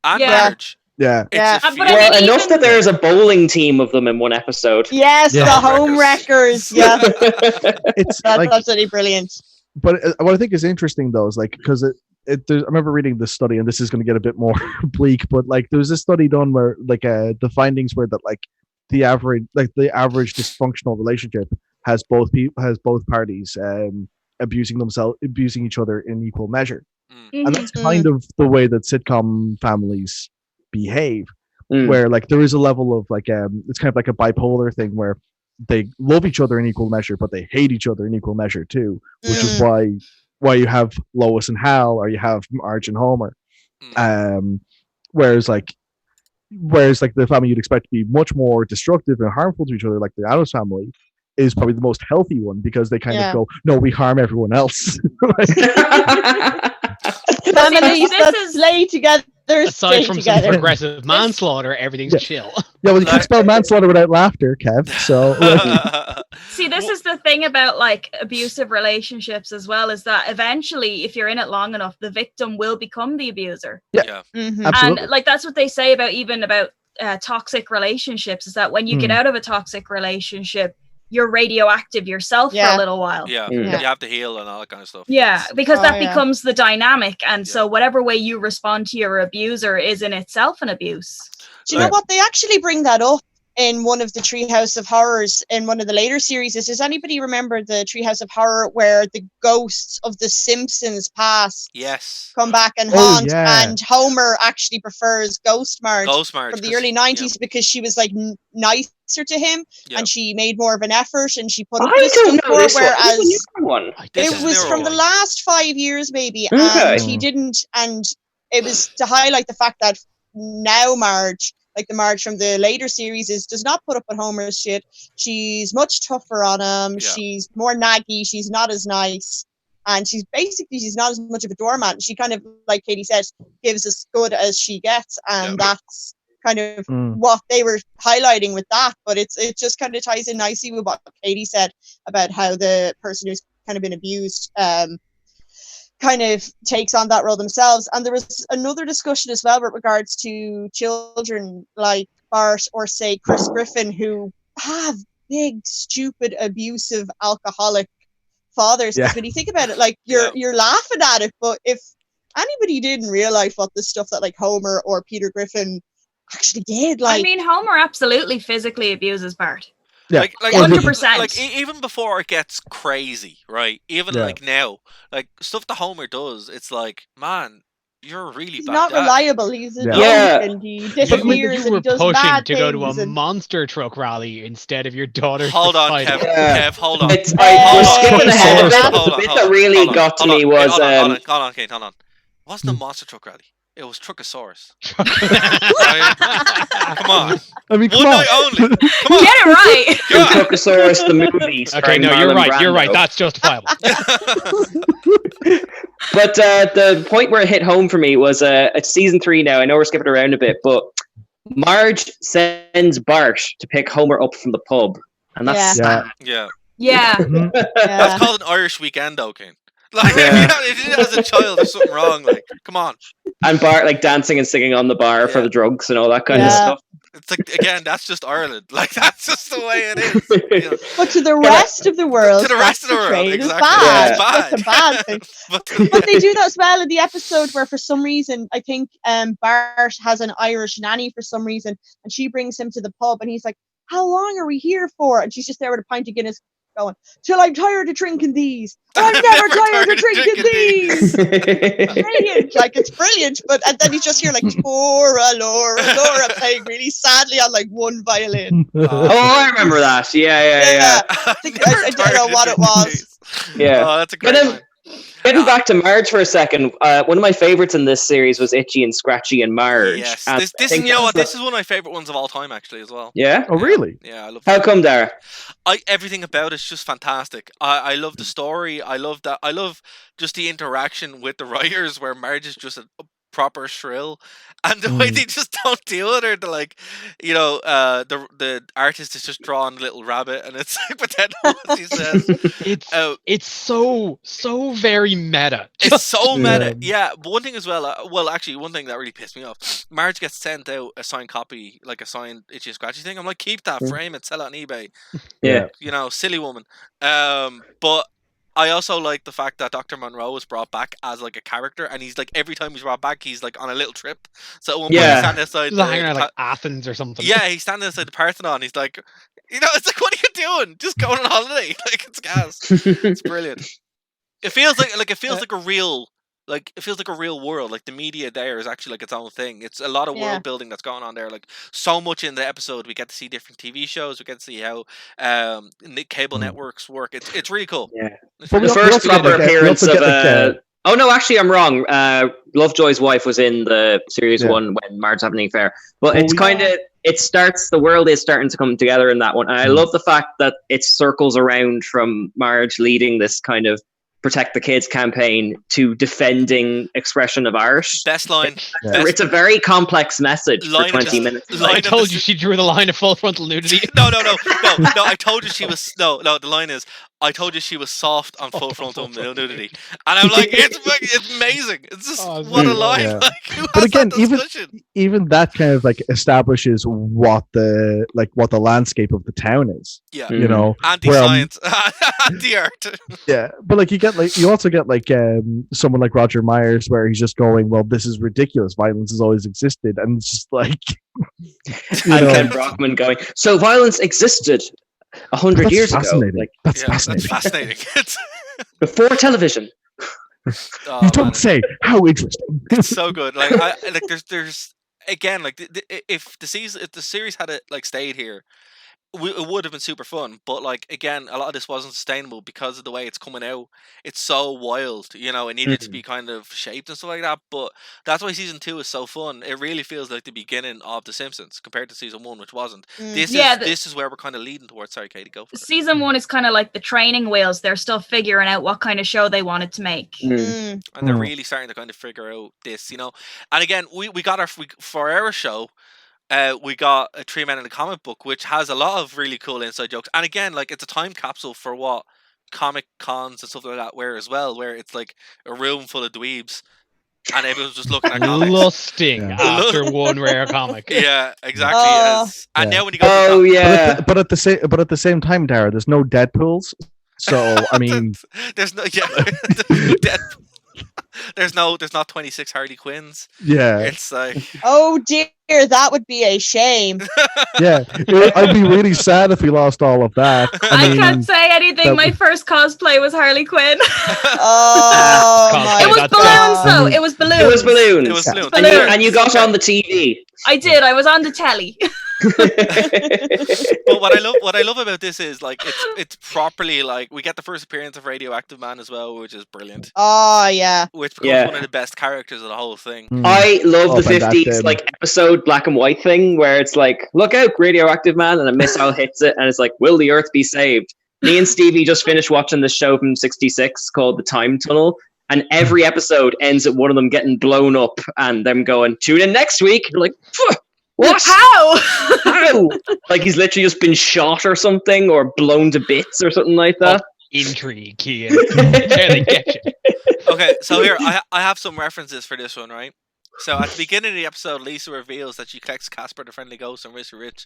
And Marge. Yeah. Well, enough that there's a bowling team of them in one episode. Yes, the home wreckers. Yeah, that's absolutely brilliant. But what I think is interesting though is like because I remember reading this study, and this is going to get a bit more bleak, but like there was a study done where like the findings were that like the average dysfunctional relationship has both parties abusing each other in equal measure, and that's kind of the way that sitcom families behave, where like there is a level of like it's kind of like a bipolar thing where they love each other in equal measure, but they hate each other in equal measure too, which is why you have Lois and Hal, or you have Marge and Homer. Whereas the family you'd expect to be much more destructive and harmful to each other, like the Addams family, is probably the most healthy one because they kind of go, no, we harm everyone else. Families that slay together. Aside from some progressive manslaughter, everything's chill. Yeah, well, you can't spell manslaughter without laughter, Kev. So, see, this is the thing about like abusive relationships as well, is that eventually, if you're in it long enough, the victim will become the abuser. Yeah. And like that's what they say about toxic relationships, is that when you get out of a toxic relationship, you're radioactive yourself for a little while. You have to heal and all that kind of stuff. Yeah, because that becomes the dynamic, and so whatever way you respond to your abuser is in itself an abuse. Do you know what? They actually bring that up in one of the Treehouse of Horrors in one of the later series. Does anybody remember the Treehouse of Horror where the ghosts of the Simpsons past come back and haunt, and Homer actually prefers Ghost Marge from the early 90s because she was like nicer to him and she made more of an effort and she put up with stuff more, whereas it was from the last 5 years maybe, and he didn't, and it was to highlight the fact that now Marge, like the Marge from the later series, does not put up with Homer's shit. She's much tougher on him. She's more naggy. She's not as nice. And she's not as much of a doormat. She kind of, like Katie said, gives as good as she gets. And that's kind of what they were highlighting with that. But it just kind of ties in nicely with what Katie said about how the person who's kind of been abused kind of takes on that role themselves. And there was another discussion as well with regards to children like Bart or say Chris Griffin, who have big, stupid, abusive, alcoholic fathers. Because when you think about it, like you're laughing at it, but if anybody did in real life what the stuff that like Homer or Peter Griffin actually did, like, I mean, Homer absolutely physically abuses Bart. Yeah, like 100%. Like even before it gets crazy, right? Even like now, like stuff that Homer does, it's like, man, you're really he's bad. Not dad. reliable. He's a and he disappears and he does bad to go to a things monster truck rally instead of your daughter. Hold on, Kev. Kev, hold on. We're skipping ahead of that. The bit that really got to me was hold on, Kate, hold on. What's the monster truck rally? It was Truckosaurus. Come on. I mean, one night only. Come on. Get it right. Truckosaurus, the movies. Okay, no, you're right. Brando. You're right. That's justifiable. But the point where it hit home for me was it's season 3 now. I know we're skipping around a bit, but Marge sends Bart to pick Homer up from the pub, and that's Yeah. That's called an Irish weekend, though, Kane. Like, if you did it as a child, there's something wrong. Like, come on. And Bart like dancing and singing on the bar for the drugs and all that kind of stuff. It's like, again, that's just Ireland. Like, that's just the way it is. You know? But to the rest of the world, exactly. It's bad. It's a bad thing. But they do that as well in the episode where, for some reason, I think Bart has an Irish nanny for some reason, and she brings him to the pub, and he's like, "How long are we here for?" And she's just there with a pint of Guinness, going, "Till I'm tired of drinking these. I'm never tired of drinking these." Brilliant, like it's brilliant. But and then you just hear like Laura playing really sadly on like one violin. I remember that. Yeah. I don't know what it was. Yeah, oh, that's a great line. Getting back to Marge for a second, one of my favorites in this series was Itchy and Scratchy and Marge. Yes, this you know what? This is one of my favorite ones of all time, actually, as well. Yeah. Oh, really? Yeah, I love. How come, Dara? Everything about it's just fantastic. I love the story. I love that. I love just the interaction with the writers, where Marge is just a proper shrill, and the way they just don't deal with her. They're like, you know, the artist is just drawing a little rabbit, and it's like, but then what she says, it's so very meta. It's so meta. Yeah, but one thing as well. Actually, one thing that really pissed me off. Marge gets sent out a signed copy, like a signed Itchy and Scratchy thing. I'm like, keep that, frame it, sell it on eBay. Yeah, you know, silly woman. But I also like the fact that Dr. Monroe was brought back as like a character, and he's like, every time he's brought back, he's like on a little trip. So at one point he's standing outside hanging around like Athens or something. Yeah, he's standing outside the Parthenon. He's like, you know, it's like, what are you doing? Just going on holiday. Like, it's gas. It's brilliant. It feels like a real, like, it feels like a real world. Like, the media there is actually like its own thing. It's a lot of world building that's going on there. Like, so much in the episode, we get to see different TV shows. We get to see how cable networks work. It's really cool. Yeah. The first proper appearance of oh no, actually I'm wrong. Lovejoy's wife was in the series 1 when Marge had an affair. But it's kind of, the world is starting to come together in that one. And I love the fact that it circles around from Marge leading this kind of Protect the Kids campaign to defending expression of art. Best line. It's a very complex message for 20 minutes. I told you she drew the line of full frontal nudity. No. I told you she was the line is, I told you she was soft on full frontal nudity, and I'm like, it's amazing. It's just what a line. Yeah. Like, but again, even that kind of like establishes what the landscape of the town is. Yeah, you know, anti-science, anti-art. Yeah, but like you also get like someone like Roger Myers, where he's just going, well, this is ridiculous. Violence has always existed, and it's just like, and Ken Brockman going, so violence existed 100 years ago. Like, that's fascinating. That's fascinating. Before television. You don't say. How interesting. It's so good. Like, there's again, like, if the series had stayed here, it would have been super fun. But like, again, a lot of this wasn't sustainable because of the way it's coming out. It's so wild, you know. It needed to be kind of shaped and stuff like that. But that's why season 2 is so fun. It really feels like the beginning of The Simpsons compared to season 1, which wasn't. This is where we're kind of leading towards. Sorry, Katie, go for it. Season 1 is kind of like the training wheels. They're still figuring out what kind of show they wanted to make, and they're really starting to kind of figure out this, you know. And again, we got for our show. We got a 3 Men in a Comic Book, which has a lot of really cool inside jokes. And again, like, it's a time capsule for what comic cons and stuff like that were as well, where it's like a room full of dweebs and everyone's just looking at comics. Lusting after one rare comic. Yeah, exactly. Yes. And now when you go but at the same time, Dara, there's no Deadpools. So I mean there's no There's not 26 Harley Quinns. Yeah. It's like, oh dear, that would be a shame. Yeah. I'd be really sad if we lost all of that. I can't say anything. My first cosplay was Harley Quinn. Oh, it was balloons, though. It was balloons. It was balloons. And you got on the TV. I did. I was on the telly. But what I love about this is, like, it's properly, like, we get the first appearance of Radioactive Man as well, which is brilliant. Oh yeah. Which becomes one of the best characters of the whole thing. I love the 50s like episode black and white thing where it's like, look out, Radioactive Man, and a missile hits it and it's like, will the Earth be saved? Me and Stevie just finished watching this show from 66 called The Time Tunnel, and every episode ends at one of them getting blown up and them going, tune in next week. You're like, what? How? Like, he's literally just been shot or something, or blown to bits or something like that. Intrigue, Kian. They get you. Okay, so here, I have some references for this one, right? So at the beginning of the episode, Lisa reveals that she collects Casper the Friendly Ghost and Mr. Rich.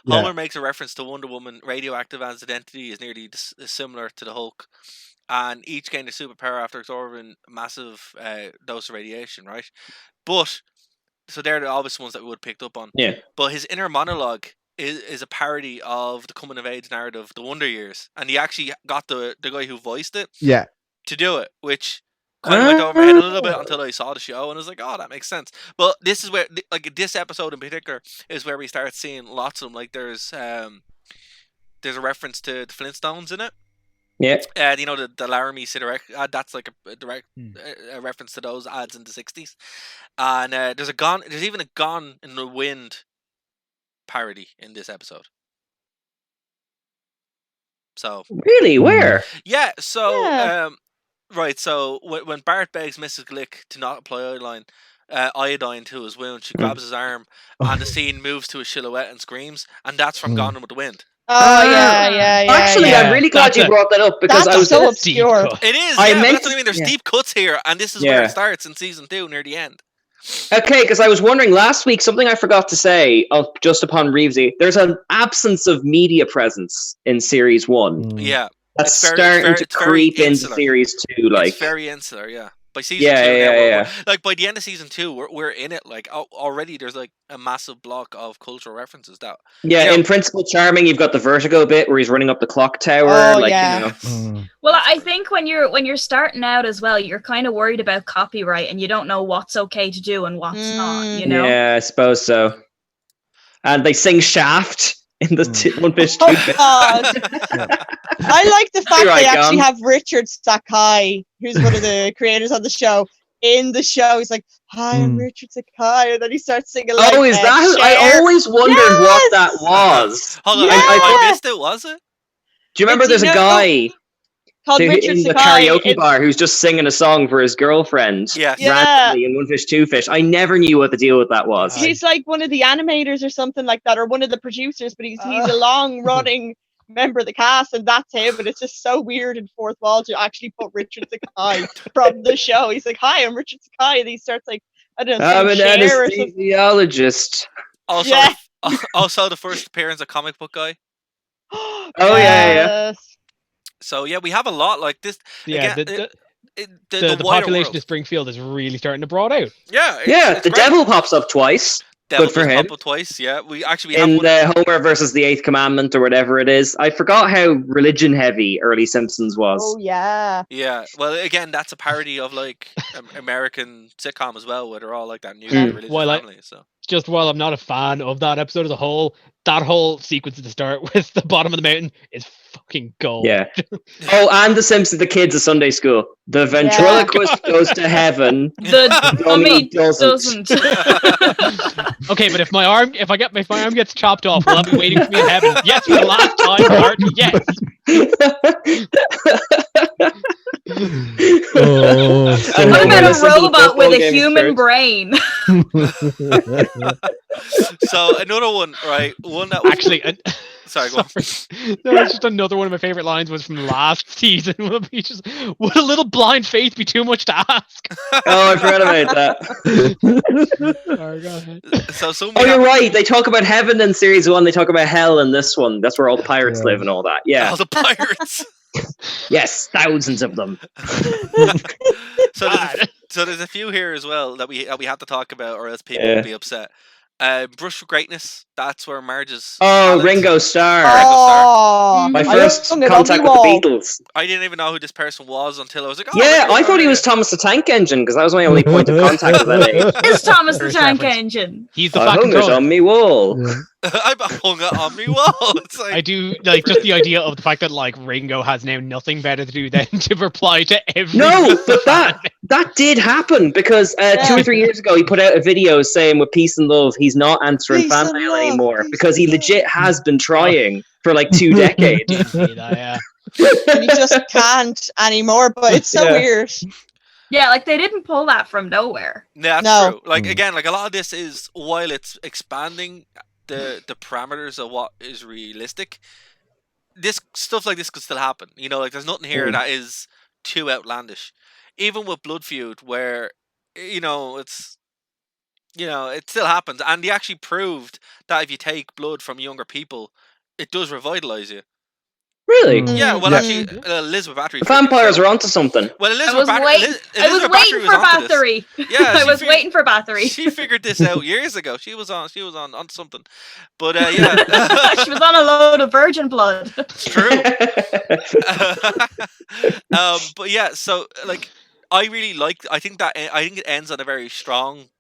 Homer makes a reference to Wonder Woman. Radioactive Man's identity is nearly similar to the Hulk. And each gained a superpower after absorbing a massive dose of radiation, right? But, so they're the obvious ones that we would have picked up on. Yeah. But his inner monologue is a parody of the coming of age narrative, The Wonder Years. And he actually got the guy who voiced it to do it, which kind of went over my head a little bit until I saw the show, and I was like, oh, that makes sense. But this is where, like, this episode in particular is where we start seeing lots of them. Like, there's a reference to the Flintstones in it. Yeah. You know, the Laramie Cigarette ad, that's like a direct reference to those ads in the 60s. And there's even a Gone in the Wind parody in this episode. So really, where? Yeah, so right, so when Bart begs Mrs. Glick to not apply iodine to his wound, she grabs his arm, and the scene moves to a silhouette and screams, and that's from Gone with the Wind. Oh yeah. Actually, I'm really glad you brought that up because I was so obscure. It is. But that's what I mean. There's deep cuts here, and this is where it starts in season 2 near the end. Okay, because I was wondering last week, something I forgot to say just upon Reevesy, there's an absence of media presence in series 1. Yeah. That's starting to creep into series 2. Like, it's very insular, yeah. By season 2, like by the end of season 2, we're in it. Like already, there's like a massive block of cultural references. That in Principal Charming, you've got the Vertigo bit where he's running up the clock tower. Well, I think when you're starting out as well, you're kind of worried about copyright, and you don't know what's okay to do and what's not. You know? Yeah, I suppose so. And they sing Shaft in the One Fish Two Fish. I like the fact they actually have Richard Sakai, who's one of the creators of the show, in the show. He's like, "Hi, I'm Richard Sakai," and then he starts singing. Like, is that who? I always wondered what that was. Hold on, I missed it. Was it? Do you remember? There's a guy called Richard in the karaoke bar who's just singing a song for his girlfriend. Randomly in One Fish Two Fish. I never knew what the deal with that was. He's like one of the animators or something like that, or one of the producers, but he's a long running member of the cast, and that's him. And it's just so weird in Fourth Wall to actually put Richard Sakai from the show. He's like, "Hi, I'm Richard Sakai," and he starts like, I don't know, I'm an anesthesiologist. Also the first appearance of Comic Book Guy. Yeah. So we have a lot like this. Yeah, again, the population of Springfield is really starting to broad out. Yeah, the devil pops up twice. Good for him. Pop up twice. Yeah, we have in the Homer versus the Eighth Commandment or whatever it is. I forgot how religion heavy early Simpsons was. Oh yeah. Yeah. Well, again, that's a parody of like American sitcom as well, where they're all like that new religious family. So just while I'm not a fan of that episode as a whole, that whole sequence at the start with the bottom of the mountain is fucking gold. Yeah. And the Simpsons, the kids at Sunday school. The ventriloquist goes to heaven. The dummy doesn't. Okay, but if my arm gets chopped off, will I be waiting for me in heaven? Yes, for the last time, Bart. Yes. What about a robot with a human brain? So another one, right? One that actually. Sorry, go on. No, it's just another one of my favorite lines was from last season. Would a little blind faith be too much to ask? I forgot about that. Sorry, go ahead. You're right. They talk about heaven in series 1. They talk about hell in this one. That's where all the pirates live and all that. Yeah, all the pirates. Yes, thousands of them. So there's a few here as well that we have to talk about, or else people will be upset. Brush for Greatness. That's where Marge's. Ringo Starr. My first contact with the Beatles. I didn't even know who this person was until I was like, I thought he was Thomas the Tank Engine because that was my only point of contact with that age. It's Thomas the Tank Engine. He's the fucking hung it on me wall. Yeah. I hung it on me wall. It's like... I do like just the idea of the fact that like Ringo has now nothing better to do than to reply to every. No, but that did happen because 2 or 3 years ago he put out a video saying with peace and love he's not answering fan mail anymore because he legit has been trying for like 2 decades. And he just can't anymore. But it's so weird. Yeah, like they didn't pull that from nowhere. Yeah, that's true. Like again, like a lot of this is while it's expanding the parameters of what is realistic, this stuff like this could still happen. You know, like there's nothing here that is too outlandish. Even with Blood Feud, where it still happens, and they actually proved that if you take blood from younger people, it does revitalize you. Really? Yeah, well, actually, Elizabeth Battery. The vampires are onto something. Well, I was waiting for Battery. Yeah, I was waiting for Battery. She figured this out years ago. She was on something. But yeah, she was on a load of virgin blood. It's true. But yeah, so like, I think it ends on a very strong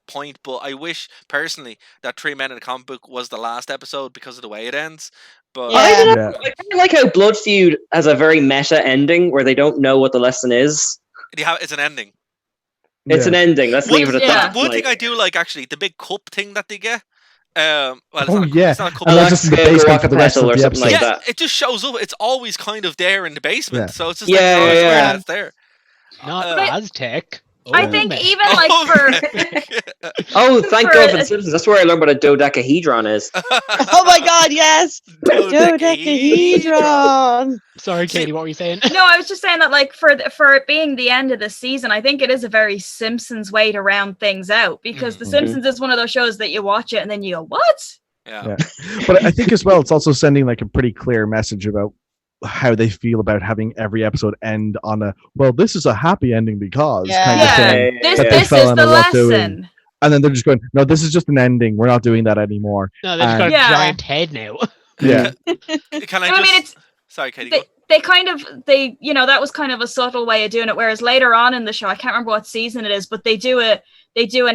point, but I wish personally that 3 Men in a Comic Book was the last episode because of the way it ends. But I don't know. I kind of like how Blood Feud has a very meta ending where they don't know what the lesson is. it's an ending. It's an ending. Let's leave it at that. One thing I do like, actually, the big cup thing that they get. Well, it's not a cup. And that's just in the basement for the rest of the episode. Like that. It just shows up. It's always kind of there in the basement, so it's just it's there. Not Aztec. I think even like for thank God for the Simpsons. That's where I learned what a dodecahedron is. Oh my God, yes, dodecahedron. Sorry, Katie, what were you saying? No, I was just saying that like for it being the end of the season, I think it is a very Simpsons way to round things out because The Simpsons is one of those shows that you watch it and then you go, what? Yeah. But I think as well, it's also sending like a pretty clear message about how they feel about having every episode end on this is a happy ending because kind of thing. This is the lesson. And then they're just going, no, this is just an ending. We're not doing that anymore. No, they've got a giant head now. Yeah. Sorry, Katie. That was kind of a subtle way of doing it. Whereas later on in the show, I can't remember what season it is, but they do an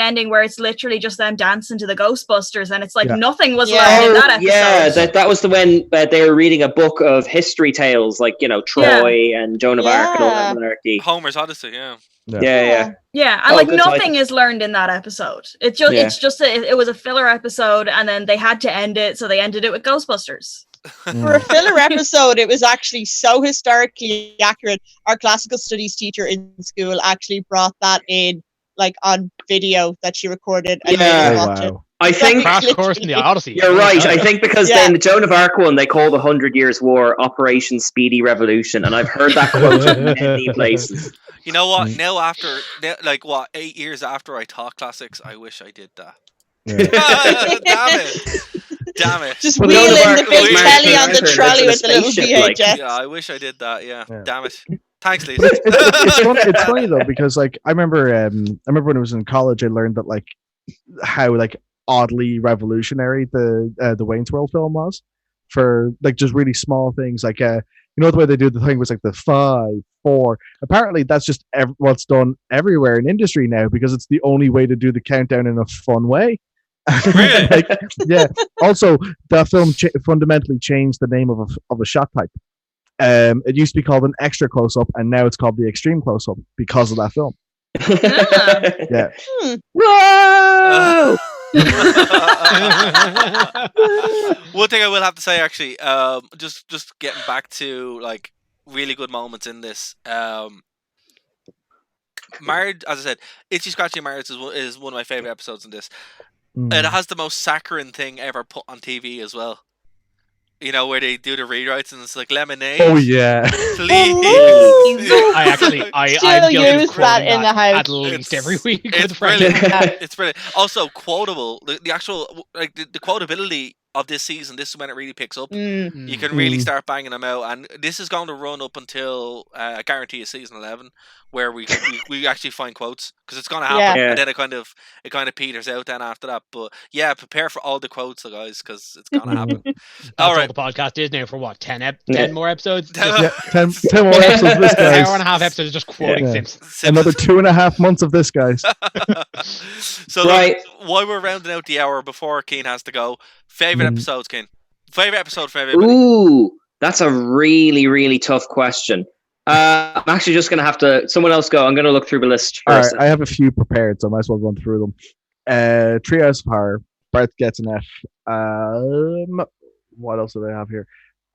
ending where it's literally just them dancing to the Ghostbusters, and it's like nothing was learned in that episode. Yeah, that was the when they were reading a book of history tales, like Troy and Joan of Arc and all that monarchy. Homer's Odyssey, Yeah, and nothing is learned in that episode. It was a filler episode, and then they had to end it, so they ended it with Ghostbusters. For a filler episode, it was actually so historically accurate. Our classical studies teacher in school actually brought that in, like on video that she recorded. And it. I think Crash Course in the Odyssey. You're right. I think because then the Joan of Arc one, they call the 100 Years' War Operation Speedy Revolution, and I've heard that quote in many places. You know what? Now 8 years after I taught classics, I wish I did that. Damn it. Just wheeling the big telly on the trolley with the little VHS. Yeah, I wish I did that. Yeah. Damn it. Thanks, Lisa. It's funny though, because like I remember when I was in college, I learned that like how like oddly revolutionary the Wayne's World film was for like just really small things, like the way they do the thing was like the 5, 4. Apparently that's just what's done everywhere in industry now because it's the only way to do the countdown in a fun way. Really? Also, that film fundamentally changed the name of a shot type. It used to be called an extra close-up, and now it's called the extreme close-up because of that film. Whoa! One thing I will have to say, actually, just getting back to like really good moments in this. Marriage, as I said, Itchy Scratchy Marriage is one of my favorite episodes in this. It has the most saccharine thing ever put on TV as well. Where they do the rewrites and it's like lemonade. Oh yeah, please. I still use that in the house at least every week. It's brilliant. It's brilliant. Also quotable. The actual the quotability of this season. This is when it really picks up. You can really start banging them out, and this is going to run up until I guarantee season 11, where we actually find quotes because it's going to happen, and then it kind of peters out then after that. But yeah, prepare for all the quotes, guys, because it's going to happen. All right, the podcast is now for what 10 more episodes. 10 more episodes. This guys. An hour and a half episodes just quoting Simpsons. Another 2.5 months of this, guys. So while we're rounding out the hour before Keane has to go, favorite episodes, Keane. Favorite episode for everybody. Ooh, that's a really, really tough question. I'm actually just going to have to... Someone else go. I'm going to look through the list first. All right, I have a few prepared, so I might as well run through them. Treehouse of Horror. Bart gets an F. What else do they have here?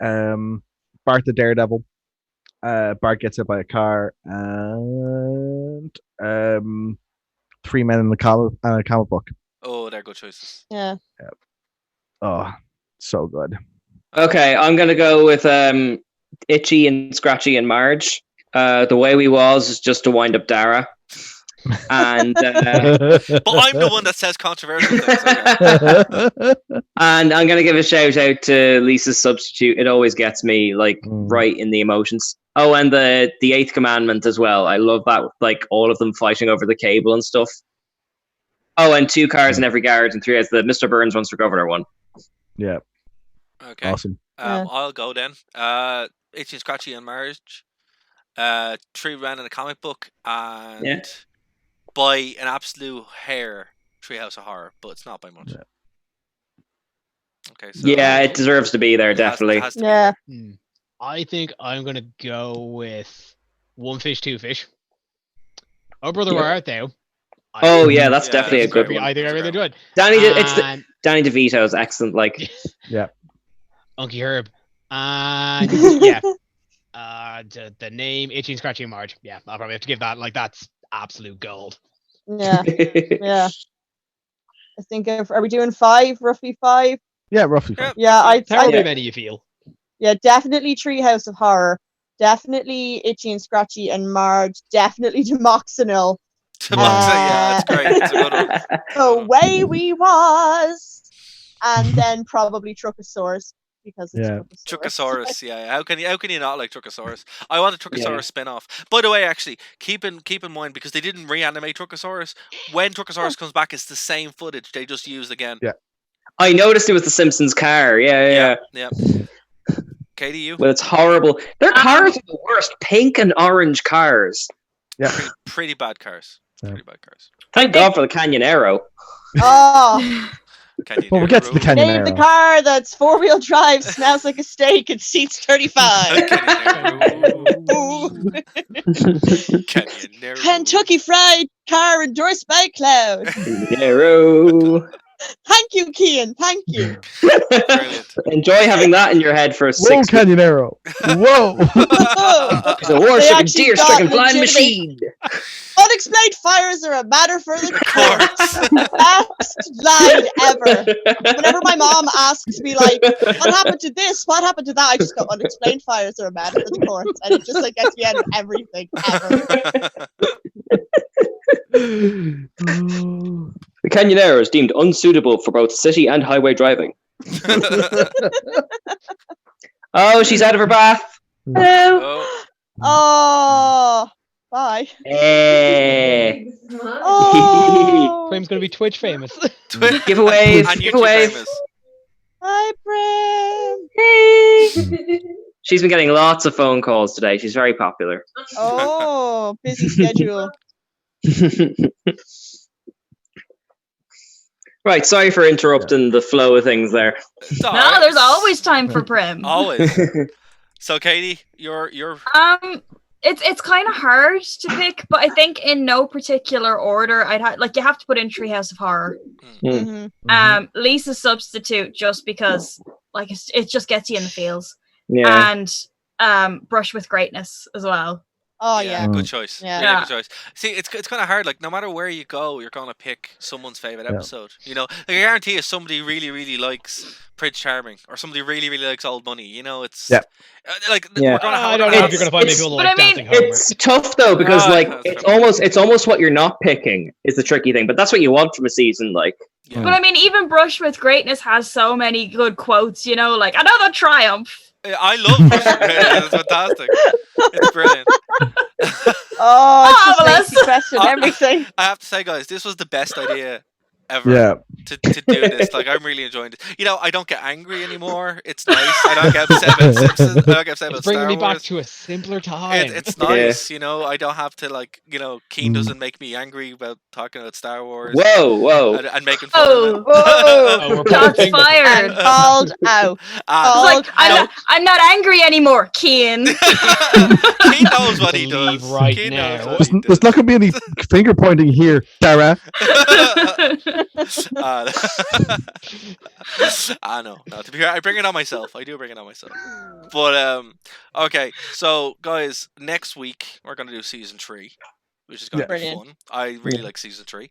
Bart the Daredevil. Bart gets hit by a car. And 3 Men in the comic book. Oh, they're good choices. Yeah. Oh, so good. Okay, I'm going to go with Itchy and Scratchy and Marge. The Way We Was is just to wind up Dara. And but I'm the one that says controversial things. Okay. And I'm going to give a shout out to Lisa's substitute. It always gets me right in the emotions. Oh, and the Eighth Commandment as well. I love that, like all of them fighting over the cable and stuff. Oh, and 2 cars in every garage and 3 as the Mr. Burns Runs for Governor one. Yeah. Okay. Awesome. I'll go then. Itchy and Scratchy and Marriage. 3 Men in a comic book, and by an absolute hair, Treehouse of Horror, but it's not by much. Yeah. Okay, so yeah, it deserves to be there, definitely. Has to be there. I think I'm gonna go with One Fish, Two Fish. Oh, brother, where art thou? Yeah, that's definitely a good one. I think I really enjoyed. Danny DeVito's excellent. Like, yeah, Unky Herb, and yeah, the name Itchy and Scratchy and Marge. Yeah, I'll probably have to give that. Like, that's absolute gold. Yeah, yeah. I think are we doing 5? Roughly 5? Yeah, roughly 5. Yeah, however many you feel. Yeah, definitely Treehouse of Horror. Definitely Itchy and Scratchy and Marge. Definitely Demoxenil. Yeah, that's great. It's a good one. The Way We Was. And then probably Truckosaurus. Because it's Truckosaurus, yeah. How can you not like Truckosaurus? I want a Truckosaurus spin-off. By the way, actually, keep in mind, because they didn't reanimate Truckosaurus, when Truckosaurus comes back, it's the same footage they just used again. Yeah. I noticed it was the Simpsons car. Yeah. Katie, you? Well, it's horrible. Their cars are the worst. Pink and orange cars. Yeah. Pretty bad cars. Pretty bad cars. Thank God for the Canyon Aero. Oh. Well, we'll get to the Canyon Name Aero. the car that's 4-wheel drive, smells like a steak, and seats 35. Kentucky Fried Car endorsed by Cloud. Aero. Thank you, Cian. Thank you. Enjoy having that in your head for a 6 Whoa, Canyon Aero. Whoa. It's a war-stricken, deer-stricken flying machine. Unexplained fires are a matter for the courts. Best line ever. Whenever my mom asks me, like, what happened to this? What happened to that? I just go, unexplained fires are a matter for the courts. And it just like gets me out of everything ever. The Canyon Aero is deemed unsuitable for both city and highway driving. Oh, she's out of her bath. Hello. Oh, bye. Hey. Oh. Prim's gonna be Twitch famous. Giveaways. And YouTube famous. Hi, Prim. Hey. She's been getting lots of phone calls today. She's very popular. Oh, busy schedule. Right, sorry for interrupting the flow of things there. No, there's always time for Prim. Always. So, Katie, you're it's kind of hard to pick, but I think in no particular order, you have to put in Treehouse of Horror. Lisa's Substitute, just because like it just gets you in the feels. Yeah. And Brush with Greatness as well. Oh yeah, good choice. Yeah. Really good choice. See, it's kind of hard. Like, no matter where you go, you're gonna pick someone's favorite episode. You know, like, I guarantee if somebody really, really likes Prince Charming, or somebody really, really likes Old Money, you know, it's we're gonna have. I don't know if you're gonna find people like Dancing Homer. It's tough though, because it's almost what you're not picking is the tricky thing. But that's what you want from a season, like. Yeah. But I mean, even Brush with Greatness has so many good quotes. You know, like another triumph. I love Brush with Greatness. It's fantastic. It's brilliant. It's just makes you question everything. I have to say, guys, this was the best idea ever to do this. Like, I'm really enjoying it. You know, I don't get angry anymore. It's nice. I don't get upset about Simpsons. I don't get upset about Star Wars. Bringing me back to a simpler time. It's nice, you know. I don't have to, like, you know, Keen doesn't make me angry about talking about Star Wars. Whoa. And making fun of it. Whoa. Shots fired. And called out. I'm not angry anymore, Keen. He knows what he does. Right now. There's not going to be any finger pointing here, Dara. I know. No, to be fair, I bring it on myself. I do bring it on myself. But okay. So, guys, next week we're gonna do season 3, which is gonna be fun. I really like season 3.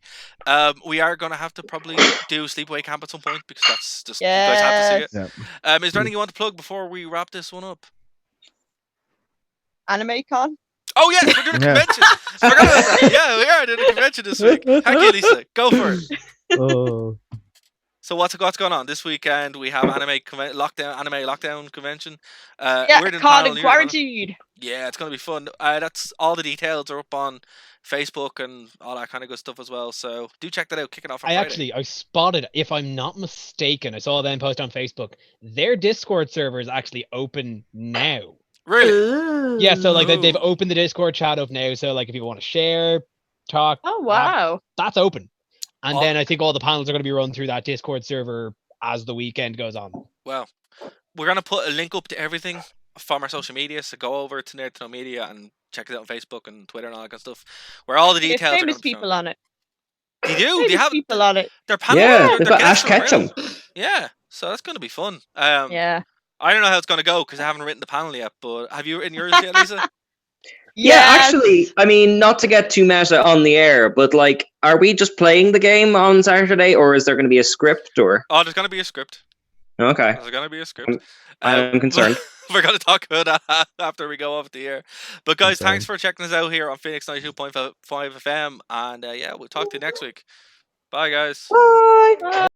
We are gonna have to probably do Sleepaway Camp at some point, because that's just you guys have to see it. Is there anything you want to plug before we wrap this one up? AnimeCon. Oh yes, we're doing a convention. I forgot about that. Yeah, we are doing a convention this week. Thank you, Lisa. Go for it. So what's going on this weekend? We have anime lockdown convention. Caught in quarantine. Yeah, it's gonna be fun. That's all the details are up on Facebook and all that kind of good stuff as well. So do check that out. Kicking off on Friday. I spotted, if I'm not mistaken, I saw them post on Facebook. Their Discord server is actually open now. Really? Ooh. Yeah, so like they've opened the Discord chat up now. So like if you want to share, talk. Oh wow. That's open. And then I think all the panels are going to be run through that Discord server as the weekend goes on. Well, we're gonna put a link up to everything from our social media, so go over to nerdtoknowmedia and check it out on Facebook and Twitter and all that kind of stuff, where all the details are famous people on it. Do you? Do you have people on it? They're panel. Yeah, they've got Ash Ketchum. Yeah, so that's gonna be fun. Yeah. I don't know how it's gonna go because I haven't written the panel yet. But have you written yours yet, Lisa? Yeah, actually, I mean, not to get too meta on the air, but like, are we just playing the game on Saturday, or is there going to be a script? Or there's going to be a script. Okay, there's going to be a script. I'm concerned. We're going to talk about that after we go off the air. But guys, thanks for checking us out here on Phoenix 92.5 FM, and yeah, we'll talk to you next week. Bye, guys. Bye.